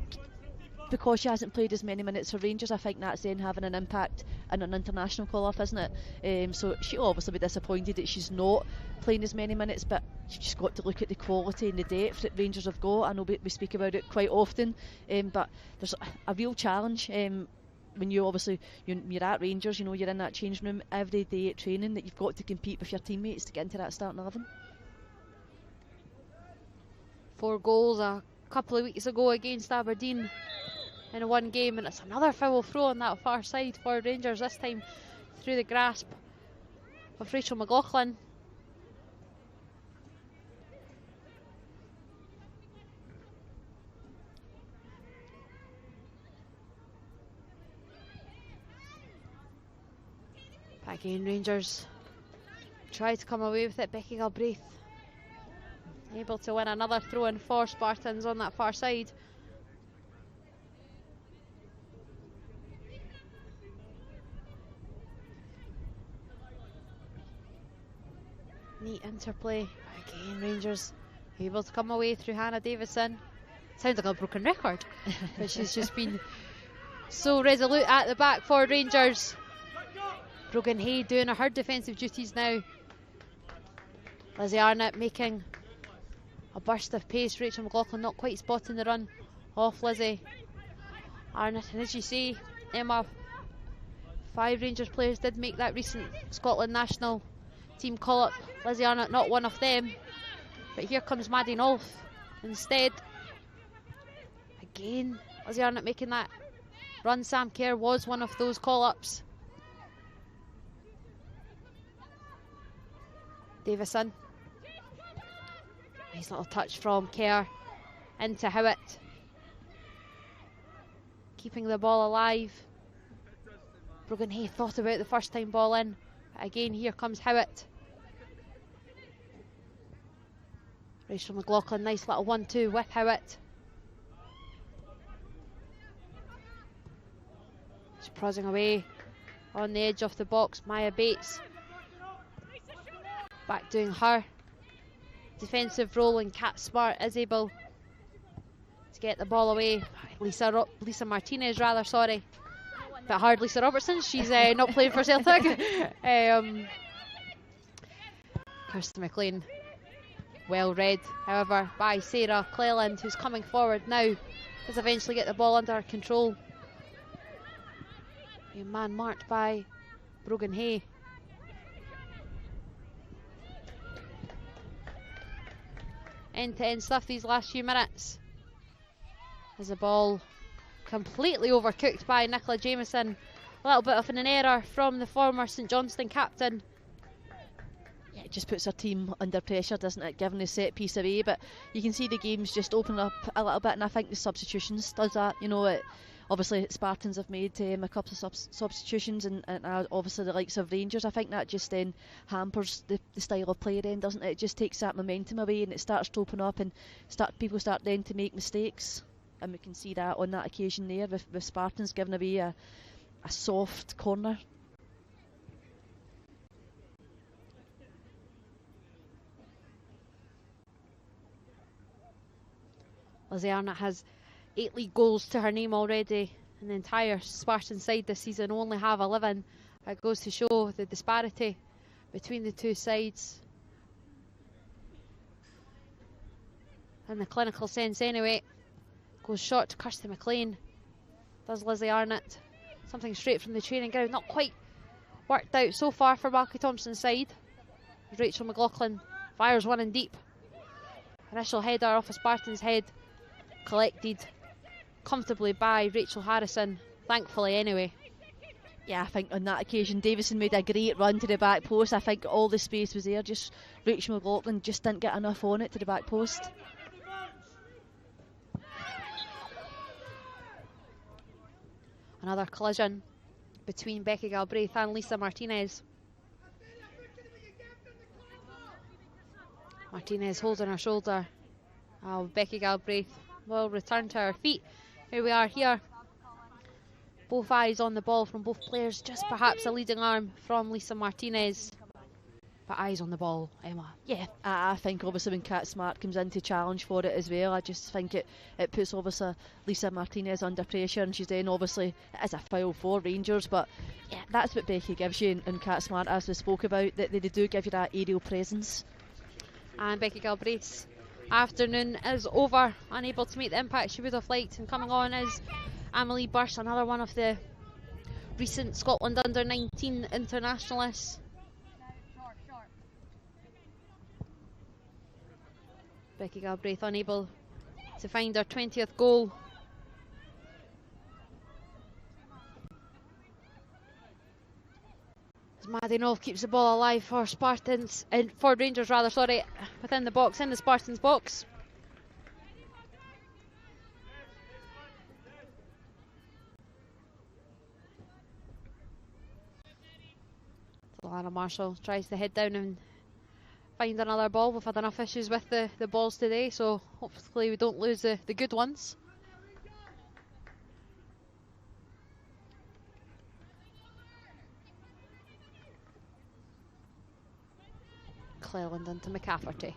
because she hasn't played as many minutes for Rangers, I think that's then having an impact in an international call-off, isn't it? So she'll obviously be disappointed that she's not playing as many minutes, but you've just got to look at the quality and the depth that Rangers have got. I know we speak about it quite often, but there's a real challenge when you're at Rangers. You know, you're in that changing room every day at training, that you've got to compete with your teammates to get into that starting 11. 4 goals a couple of weeks ago against Aberdeen in one game, and it's another foul throw on that far side for Rangers, this time through the grasp of Rachel McLaughlin. Back again, Rangers try to come away with it. Becky Galbraith able to win another throw-in for Spartans on that far side. Neat interplay. Again, Rangers able to come away through Hannah Davison. Sounds like a broken record, but she's just been so resolute at the back for Rangers. Brogan Hay doing her defensive duties now. Lizzie Arnott making a burst of pace. Rachel McLaughlin not quite spotting the run off Lizzie Arnott. And as you say, Emma, 5 Rangers players did make that recent Scotland national team call-up. Lizzie Arnott not one of them, but here comes Maddie Nolf instead. Again, Lizzie Arnott making that run. Sam Kerr was one of those call-ups. Davison. Nice little touch from Kerr into Howitt. Keeping the ball alive. Brogan Hay thought about the first time ball in. But again, here comes Howitt. Rachel McLaughlin, nice little 1-2 with Howitt. She's prodding away on the edge of the box. Maya Bates back doing her defensive role, and Kat Smart is able to get the ball away. Lisa Martinez, rather, sorry. Bit hard, Lisa Robertson. She's not playing for Celtic. Kirsten McLean, well read, however, by Sarah Cleland, who's coming forward now. Does eventually get the ball under control. A man marked by Brogan Hay. End-to-end stuff these last few minutes. As the ball completely overcooked by Nicola Jameson. A little bit of an error from the former St Johnstone captain. Yeah, it just puts our team under pressure, doesn't it, giving the set piece away. But you can see the game's just opening up a little bit, and I think the substitutions does that. You know, obviously Spartans have made a couple of substitutions, and obviously the likes of Rangers. I think that just then hampers the style of play then, doesn't it? It just takes that momentum away, and it starts to open up, and people start then to make mistakes. And we can see that on that occasion there with Spartans giving away a soft corner. Lizzie Arnott has 8 league goals to her name already, and the entire Spartan side this season only have 11. That goes to show the disparity between the two sides. In the clinical sense anyway. Goes short to Kirsten McLean. Does Lizzie Arnott. Something straight from the training ground. Not quite worked out so far for Malky Thompson's side. Rachel McLaughlin fires one in deep. Initial header off a Spartan's head. Collected comfortably by Rachel Harrison. Thankfully anyway. Yeah, I think on that occasion Davison made a great run to the back post. I think all the space was there. Just Rachel McLaughlin just didn't get enough on it to the back post. Another collision between Becky Galbraith and Lisa Martinez. Martinez holding her shoulder. Becky Galbraith will return to her feet. Here we are here. Both eyes on the ball from both players. Just perhaps a leading arm from Lisa Martinez. But eyes on the ball, Emma. Yeah, I think obviously when Kat Smart comes in to challenge for it as well, I just think it puts obviously Lisa Martinez under pressure, and she's then obviously, it is a foul for Rangers, but yeah, that's what Becky gives you, and Kat Smart, as we spoke about, that they do give you that aerial presence. And Becky Galbraith's afternoon is over, unable to make the impact she would have liked, and coming on is Amelie Burst, another one of the recent Scotland under-19 internationalists. Becky Galbraith unable to find her 20th goal. As Maddie Nolf keeps the ball alive for Spartans, and for Rangers rather, sorry, within the box, in the Spartans box. Lana Marshall tries to head down and find another ball. We've had enough issues with the balls today, so hopefully we don't lose the good ones. Cleland into McCafferty.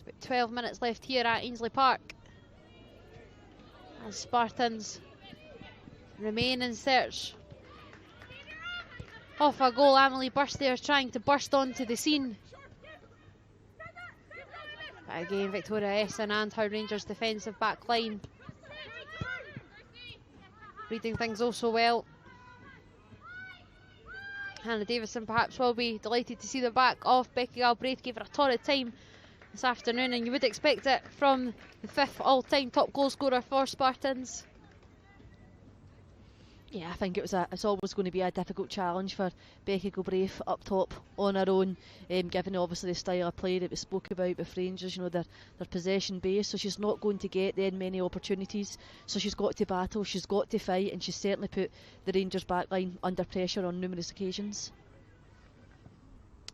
About 12 minutes left here at Ainsley Park, as Spartans remain in search of a goal. Emily Burst is trying to burst onto the scene. But again, Victoria Essen and her Rangers defensive back line reading things also well. Hannah Davison perhaps will be delighted to see the back of Becky Galbraith. Gave her a torrid time this afternoon, and you would expect it from the 5th all-time top goal scorer for Spartans. Yeah, I think it's always going to be a difficult challenge for Becky Galbraith up top on her own, given obviously the style of play that we spoke about with Rangers. You know, they're possession based, so she's not going to get then many opportunities. So she's got to battle, she's got to fight, and she's certainly put the Rangers backline under pressure on numerous occasions.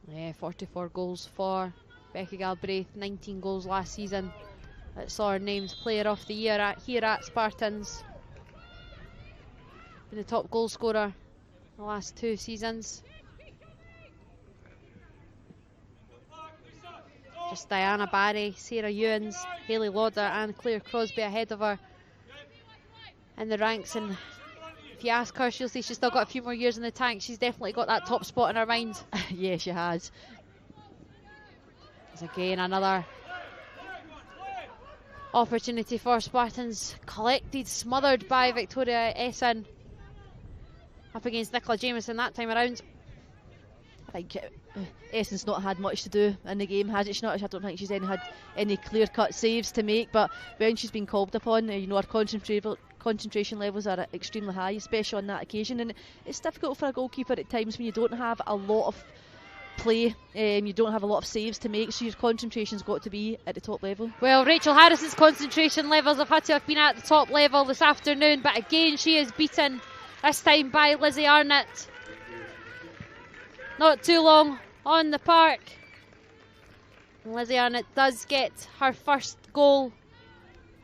Yeah, 44 goals for Becky Galbraith, 19 goals last season. That saw her named Player of the Year here at Spartans. Been the top goal scorer the last 2 seasons. Just Diana Barry, Sarah Ewens, Hayley Lauder and Claire Crosby ahead of her in the ranks, and if you ask her, she'll say she's still got a few more years in the tank. She's definitely got that top spot in her mind. Yeah, she has. There's again another opportunity for Spartans, collected, smothered by Victoria Essen. Up against Nicola Jameson that time around. I think Essen's not had much to do in the game, has it? I don't think she's had any clear-cut saves to make, but when she's been called upon, you know, her concentration levels are extremely high, especially on that occasion, and it's difficult for a goalkeeper at times when you don't have a lot of play, you don't have a lot of saves to make, so your concentration's got to be at the top level. Well, Rachel Harris's concentration levels have had to have been at the top level this afternoon, but again she is beaten, this time by Lizzie Arnott. Not too long on the park. Lizzie Arnott does get her first goal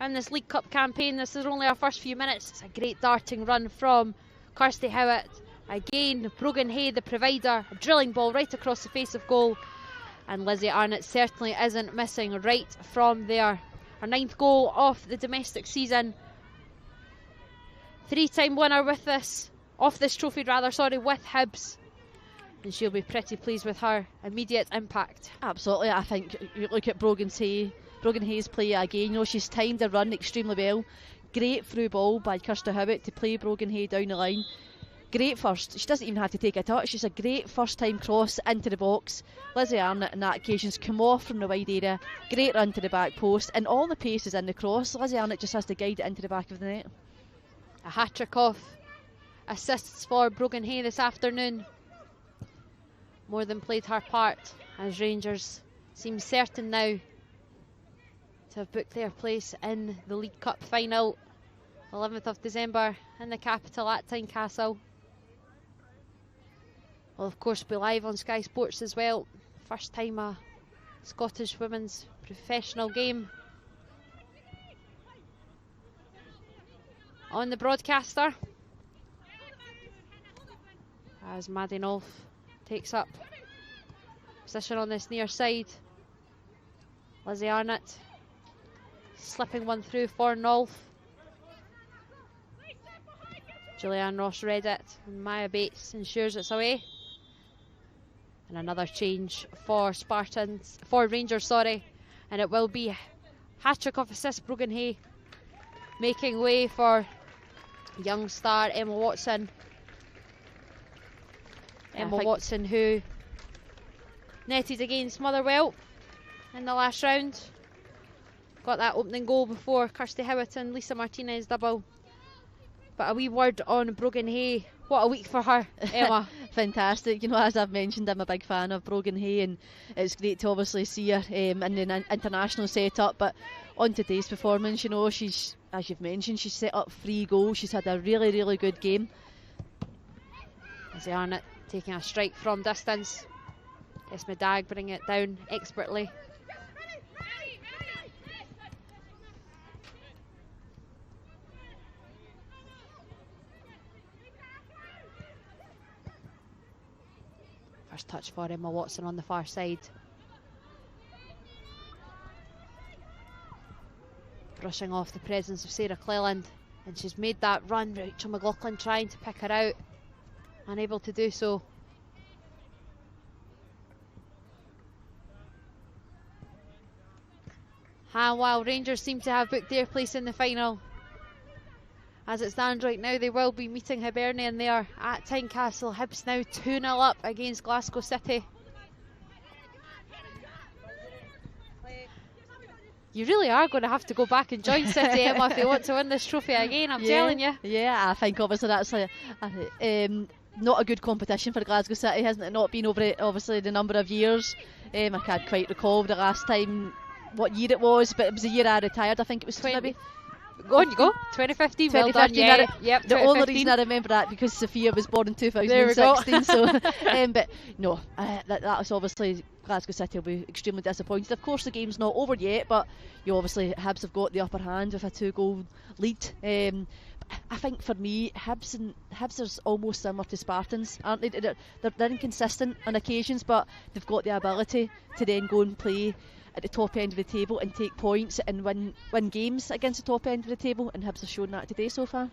in this League Cup campaign. This is only our first few minutes. It's a great darting run from Kirsty Howitt. Again, Brogan Hay, the provider, a drilling ball right across the face of goal. And Lizzie Arnott certainly isn't missing right from there. Her 9th goal of the domestic season. 3-time winner with this trophy with Hibs. And she'll be pretty pleased with her immediate impact. Absolutely, I think you look at Brogan Hay's play again. You know, she's timed the run extremely well. Great through ball by Kirsty Howitt to play Brogan Hay down the line. Great first, she doesn't even have to take a touch, it's a great first time cross into the box. Lizzie Arnott on that occasion's come off from the wide area, great run to the back post, and all the pace is in the cross. Lizzie Arnott just has to guide it into the back of the net. A hat-trick of assists for Brogan Hay this afternoon. More than played her part, as Rangers seem certain now to have booked their place in the League Cup final. 11th of December in the capital at Tynecastle. Will of course be live on Sky Sports as well. First time a Scottish women's professional game on the broadcaster, as Maddie Nolf takes up position on this near side. Lizzie Arnott slipping one through for Nolf. Julianne Ross read it, and Maya Bates ensures it's away. And another change for Rangers, and it will be hat-trick of assists. Brogan Hay making way for young star Emma Watson. Emma Watson, who netted against Motherwell in the last round. Got that opening goal before Kirsty Howitt and Lisa Martinez double. But a wee word on Brogan Hay. What a week for her, Emma. Fantastic. You know, as I've mentioned, I'm a big fan of Brogan Hay, and it's great to obviously see her in the international setup. But on today's performance, you know, she's, as you've mentioned, she's set up 3 goals. She's had a really, really good game. Lizzie Arnott taking a strike from distance. Esme Dag bringing it down expertly. First touch for Emma Watson on the far side. Brushing off the presence of Sarah Cleland. And she's made that run. Rachel McLaughlin trying to pick her out, unable to do so. And while Rangers seem to have booked their place in the final, as it stands right now, they will be meeting Hibernian there at Tynecastle. Hibs now 2-0 up against Glasgow City. You really are going to have to go back and join City, Emma, if you want to win this trophy again, I'm telling you. Yeah, I think obviously that's not a good competition for Glasgow City, hasn't it? Not been over it, obviously, the number of years. I can't quite recall the last time, what year it was, but it was the year I retired, I think it was maybe. Go on you go. 2015, well done, yeah. Yep, the only reason I remember that because Sophia was born in 2016. So, but no, that was obviously Glasgow City will be extremely disappointed. Of course, the game's not over yet, but you obviously Hibs have got the upper hand with a 2-goal lead. I think for me, Hibs are almost similar to Spartans, aren't they? They're inconsistent on occasions, but they've got the ability to then go and play at the top end of the table and take points and win games against the top end of the table, and Hibs have shown that today so far.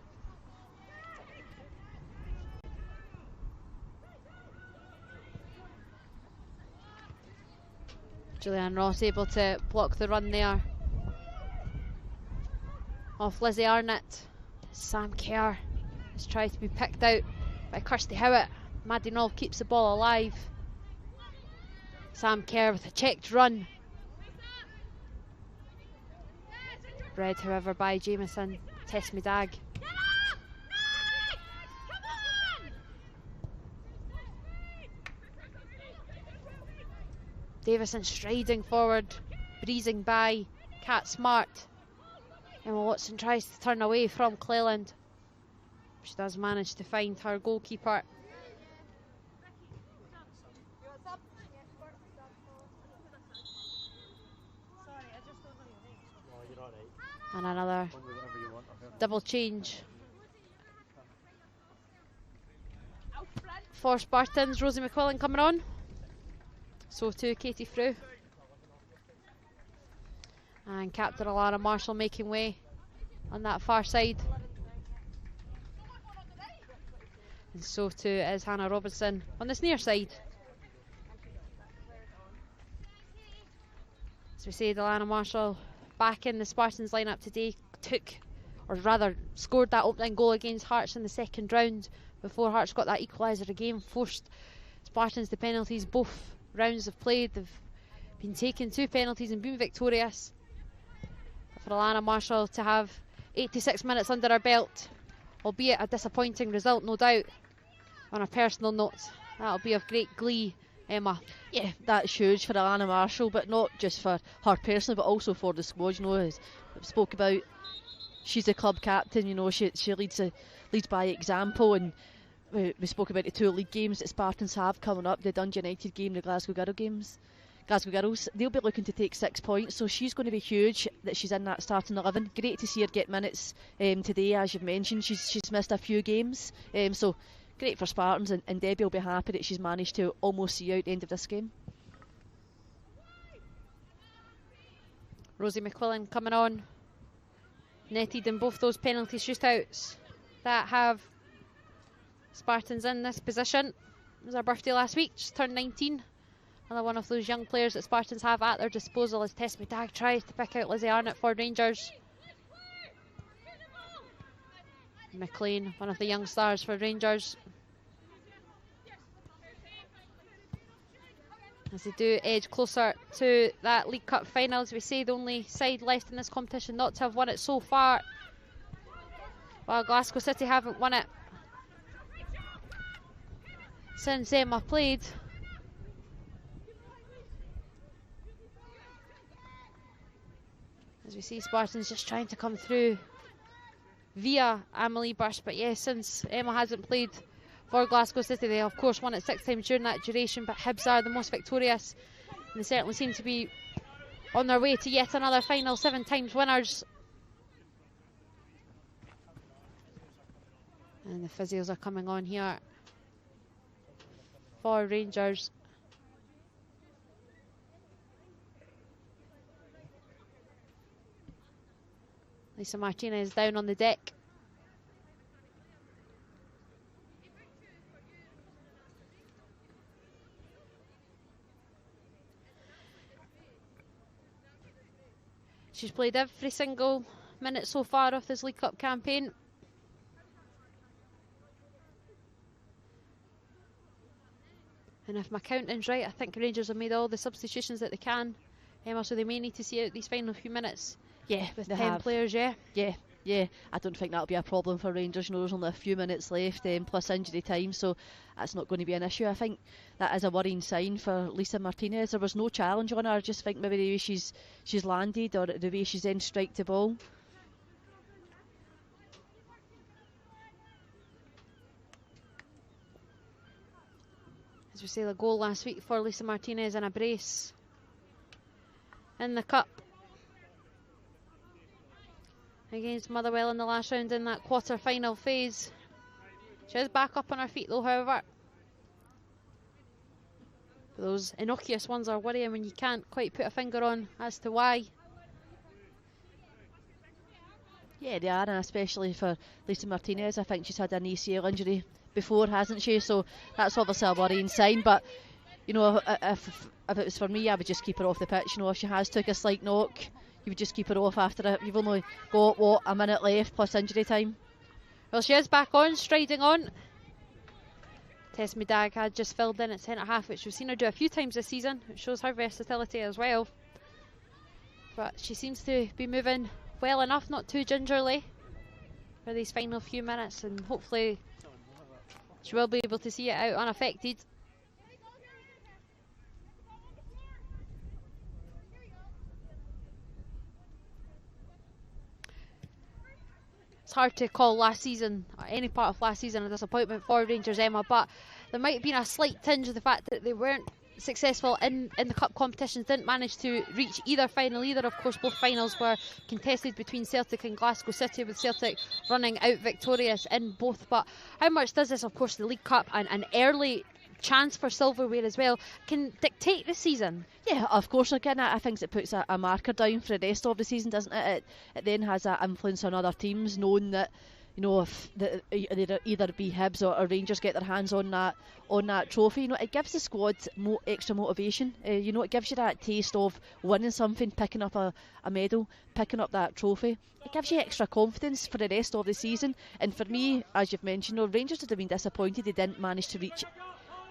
Julianne Ross able to block the run there off Lizzie Arnott. Sam Kerr has tried to be picked out by Kirsty Howitt. Maddie Knoll keeps the ball alive. Sam Kerr with a checked run. Read, however, by Jameson. Tess Medag. Davison striding forward, breezing by. Kat Smart. Emma Watson tries to turn away from Cleland. She does manage to find her goalkeeper. And another double change for Spartans. Rosie McQuillan coming on. So too Katie Frew. And Captain Alana Marshall making way on that far side. And so too is Hannah Robinson on this near side. As we say, Alana Marshall back in the Spartans lineup today, scored that opening goal against Hearts in the second round before Hearts got that equaliser again, forced Spartans to penalties both rounds have played. They've been taking 2 penalties and been victorious. For Alana Marshall to have 86 minutes under her belt, albeit a disappointing result, no doubt, on a personal note, that'll be of great glee, Emma. Yeah, that's huge for Alana Marshall, but not just for her personally, but also for the squad. You know, as we spoke about, she's a club captain. You know, she leads by example, and we spoke about the 2 league games that Spartans have coming up: the Dundee United game, the Glasgow Girls. They'll be looking to take 6 points, so she's going to be huge that she's in that starting 11. Great to see her get minutes today, as you've mentioned. She's missed a few games, so great for Spartans, and Debbie will be happy that she's managed to almost see out the end of this game. Rosie McQuillan coming on, netted in both those penalty shootouts that have Spartans in this position. It was her birthday last week, just turned 19. Another one of those young players that Spartans have at their disposal as Tess Medag tries to pick out Lizzie Arnott for Rangers. McLean, one of the young stars for Rangers. As they do edge closer to that League Cup final, as we say, the only side left in this competition not to have won it so far, while Glasgow City haven't won it since Emma played. As we see Spartans just trying to come through via Amelie Burst, but yes, since Emma hasn't played for Glasgow City, they of course won it 6 times during that duration, but Hibs are the most victorious, and they certainly seem to be on their way to yet another final, 7 times winners. And the physios are coming on here for Rangers. Lisa Martinez down on the deck She's played every single minute so far of this League Cup campaign. And if my counting's right, I think Rangers have made all the substitutions that they can. So they may need to see out these final few minutes. Yeah, with they 10 have. players, yeah. Yeah. I don't think that'll be a problem for Rangers. You know, there's only a few minutes left, plus injury time, so that's not going to be an issue. I think that is a worrying sign for Lisa Martinez. There was no challenge on her. I just think maybe the way she's landed or the way she's then striked the ball. As we say, the goal last week for Lisa Martinez in a brace in the cup against Motherwell in the last round in that quarter-final phase. She is back up on her feet though, however. But those innocuous ones are worrying when you can't quite put a finger on as to why. Yeah, they are, and especially for Lisa Martinez. I think she's had an ACL injury before, hasn't she? So that's obviously a worrying sign. But you know, if it was for me, I would just keep her off the pitch. You know, if she has took a slight knock, you would just keep her off after it. You've only got, what, a minute left plus injury time. Well, she is back on, striding on. Tess Medag had just filled in at centre half, which we've seen her do a few times this season. It shows her versatility as well. But she seems to be moving well enough, not too gingerly, for these final few minutes, and hopefully she will be able to see it out unaffected. It's hard to call last season, or any part of last season, a disappointment for Rangers, Emma, but there might have been a slight tinge of the fact that they weren't successful in the cup competitions, didn't manage to reach either final either. Of course, both finals were contested between Celtic and Glasgow City, with Celtic running out victorious in both. But how much does this, of course, the League Cup and an early chance for silverware as well, can dictate this season? Yeah, of course it can. I think it puts a marker down for the rest of the season, doesn't it? It then has an influence on other teams, knowing that, you know, if either be Hibs or Rangers get their hands on that trophy, you know, it gives the squad extra motivation. You know, it gives you that taste of winning something, picking up a medal, picking up that trophy. It gives you extra confidence for the rest of the season. And for me, as you've mentioned, you know, Rangers would have been disappointed they didn't manage to reach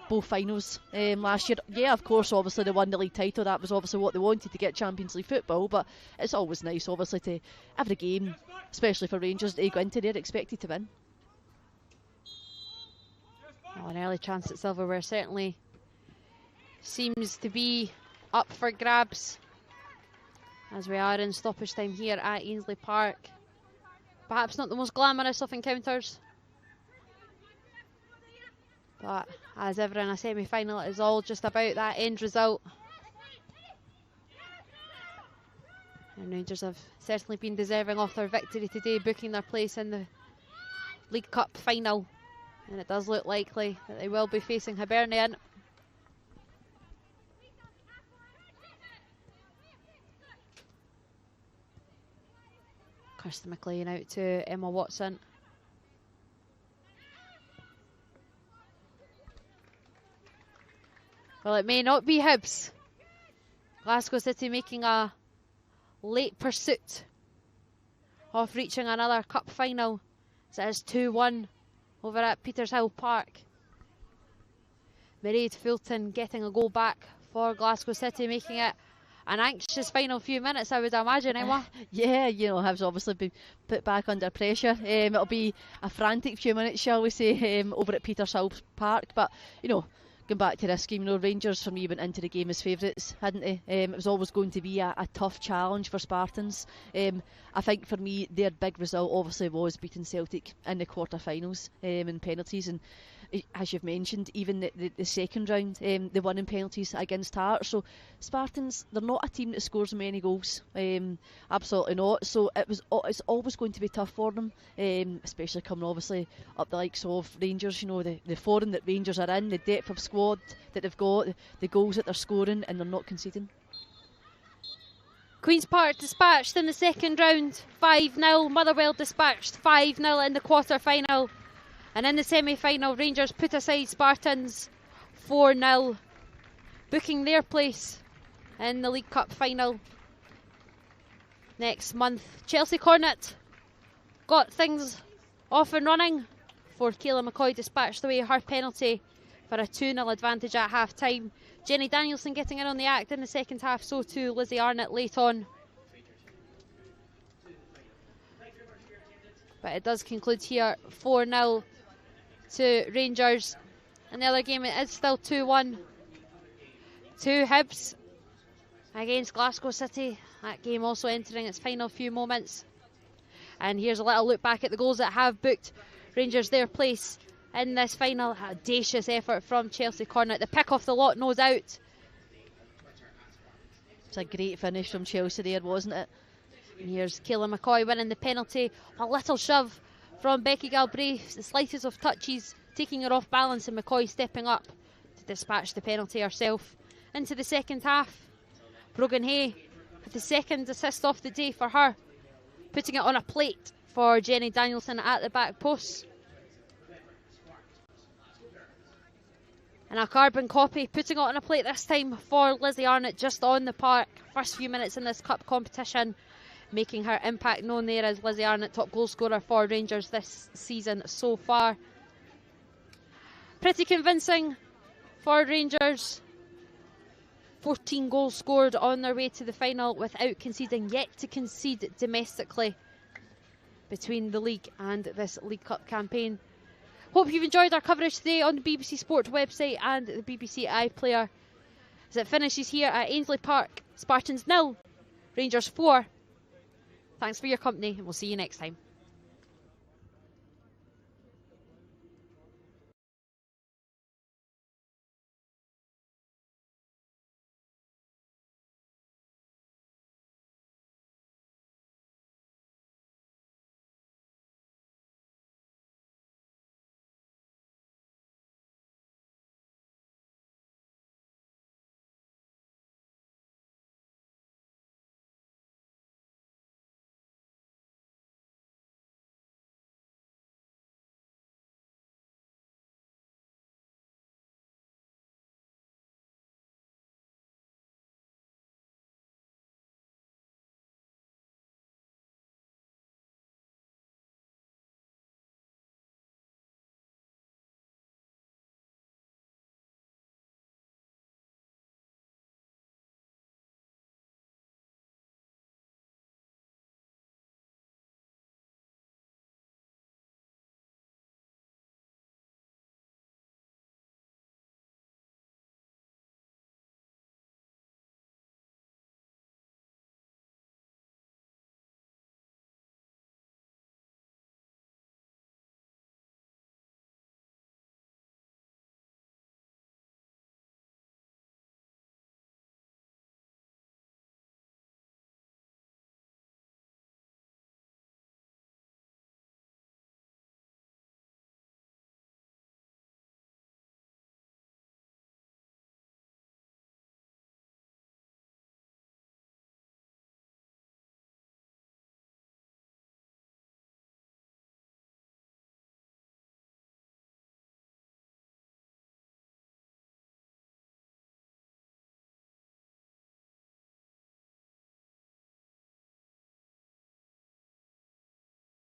both finals last year. Yeah, of course, obviously they won the league title. That was obviously what they wanted, to get Champions League football, but it's always nice, obviously, to every game, especially for Rangers, they go into there expected to win. Well, an early chance at silverware certainly seems to be up for grabs, as we are in stoppage time here at Ainsley Park. Perhaps not the most glamorous of encounters, but as ever in a semi-final, it is all just about that end result. And Rangers have certainly been deserving of their victory today, booking their place in the League Cup final. And it does look likely that they will be facing Hibernian. Kirsten McLean out to Emma Watson. Well, it may not be Hibs. Glasgow City making a late pursuit of reaching another cup final. So it is 2-1 over at Petershill Park. Mairead Fulton getting a goal back for Glasgow City, making it an anxious final few minutes, I would imagine, Emma. Yeah, you know, Hibs obviously been put back under pressure. It'll be a frantic few minutes, shall we say, over at Petershill Park. But, you know, going back to this game, you know, Rangers for me went into the game as favourites, hadn't they? It was always going to be a tough challenge for Spartans. I think for me, their big result obviously was beating Celtic in the quarter-finals in penalties. And as you've mentioned, even the second round, they won in penalties against Hearts. So Spartans, they're not a team that scores many goals, absolutely not. So it's always going to be tough for them, especially coming obviously up the likes of Rangers. You know, the forum that Rangers are in, the depth of squad that they've got, the goals that they're scoring, and they're not conceding. Queen's Park dispatched in the second round, 5-0. Motherwell dispatched 5-0 in the quarter-final. And in the semi-final, Rangers put aside Spartans 4-0, booking their place in the League Cup final. next month. Chelsea Cornet got things off and running before Kayla McCoy dispatched away her penalty for a 2-0 advantage at half time. Jenny Danielson getting in on the act in the second half, so too Lizzie Arnott late on. But it does conclude here 4-0 to Rangers. In the other game it is still 2-1 to Hibs against Glasgow City. That game also entering its final few moments. And here's a little look back at the goals that have booked Rangers their place in this final. Audacious effort from Chelsea Cornet. The pick off the lot, no doubt. It's a great finish from Chelsea there, wasn't it? And here's Kayla McCoy winning the penalty. A little shove from Becky Galbraith. The slightest of touches, taking her off balance, and McCoy stepping up to dispatch the penalty herself. Into the second half, Brogan Hay with the second assist of the day for her, putting it on a plate for Jenny Danielson at the back post. And a carbon copy, putting it on a plate this time for Lizzie Arnott, just on the park. First few minutes in this cup competition, making her impact known there as Lizzie Arnott, top goal scorer for Rangers this season so far. Pretty convincing for Rangers. 14 goals scored on their way to the final without conceding, yet to concede domestically between the league and this League Cup campaign. Hope you've enjoyed our coverage today on the BBC Sport website and the BBC iPlayer. As it finishes here at Ainsley Park, Spartans 0, Rangers 4. Thanks for your company, and we'll see you next time.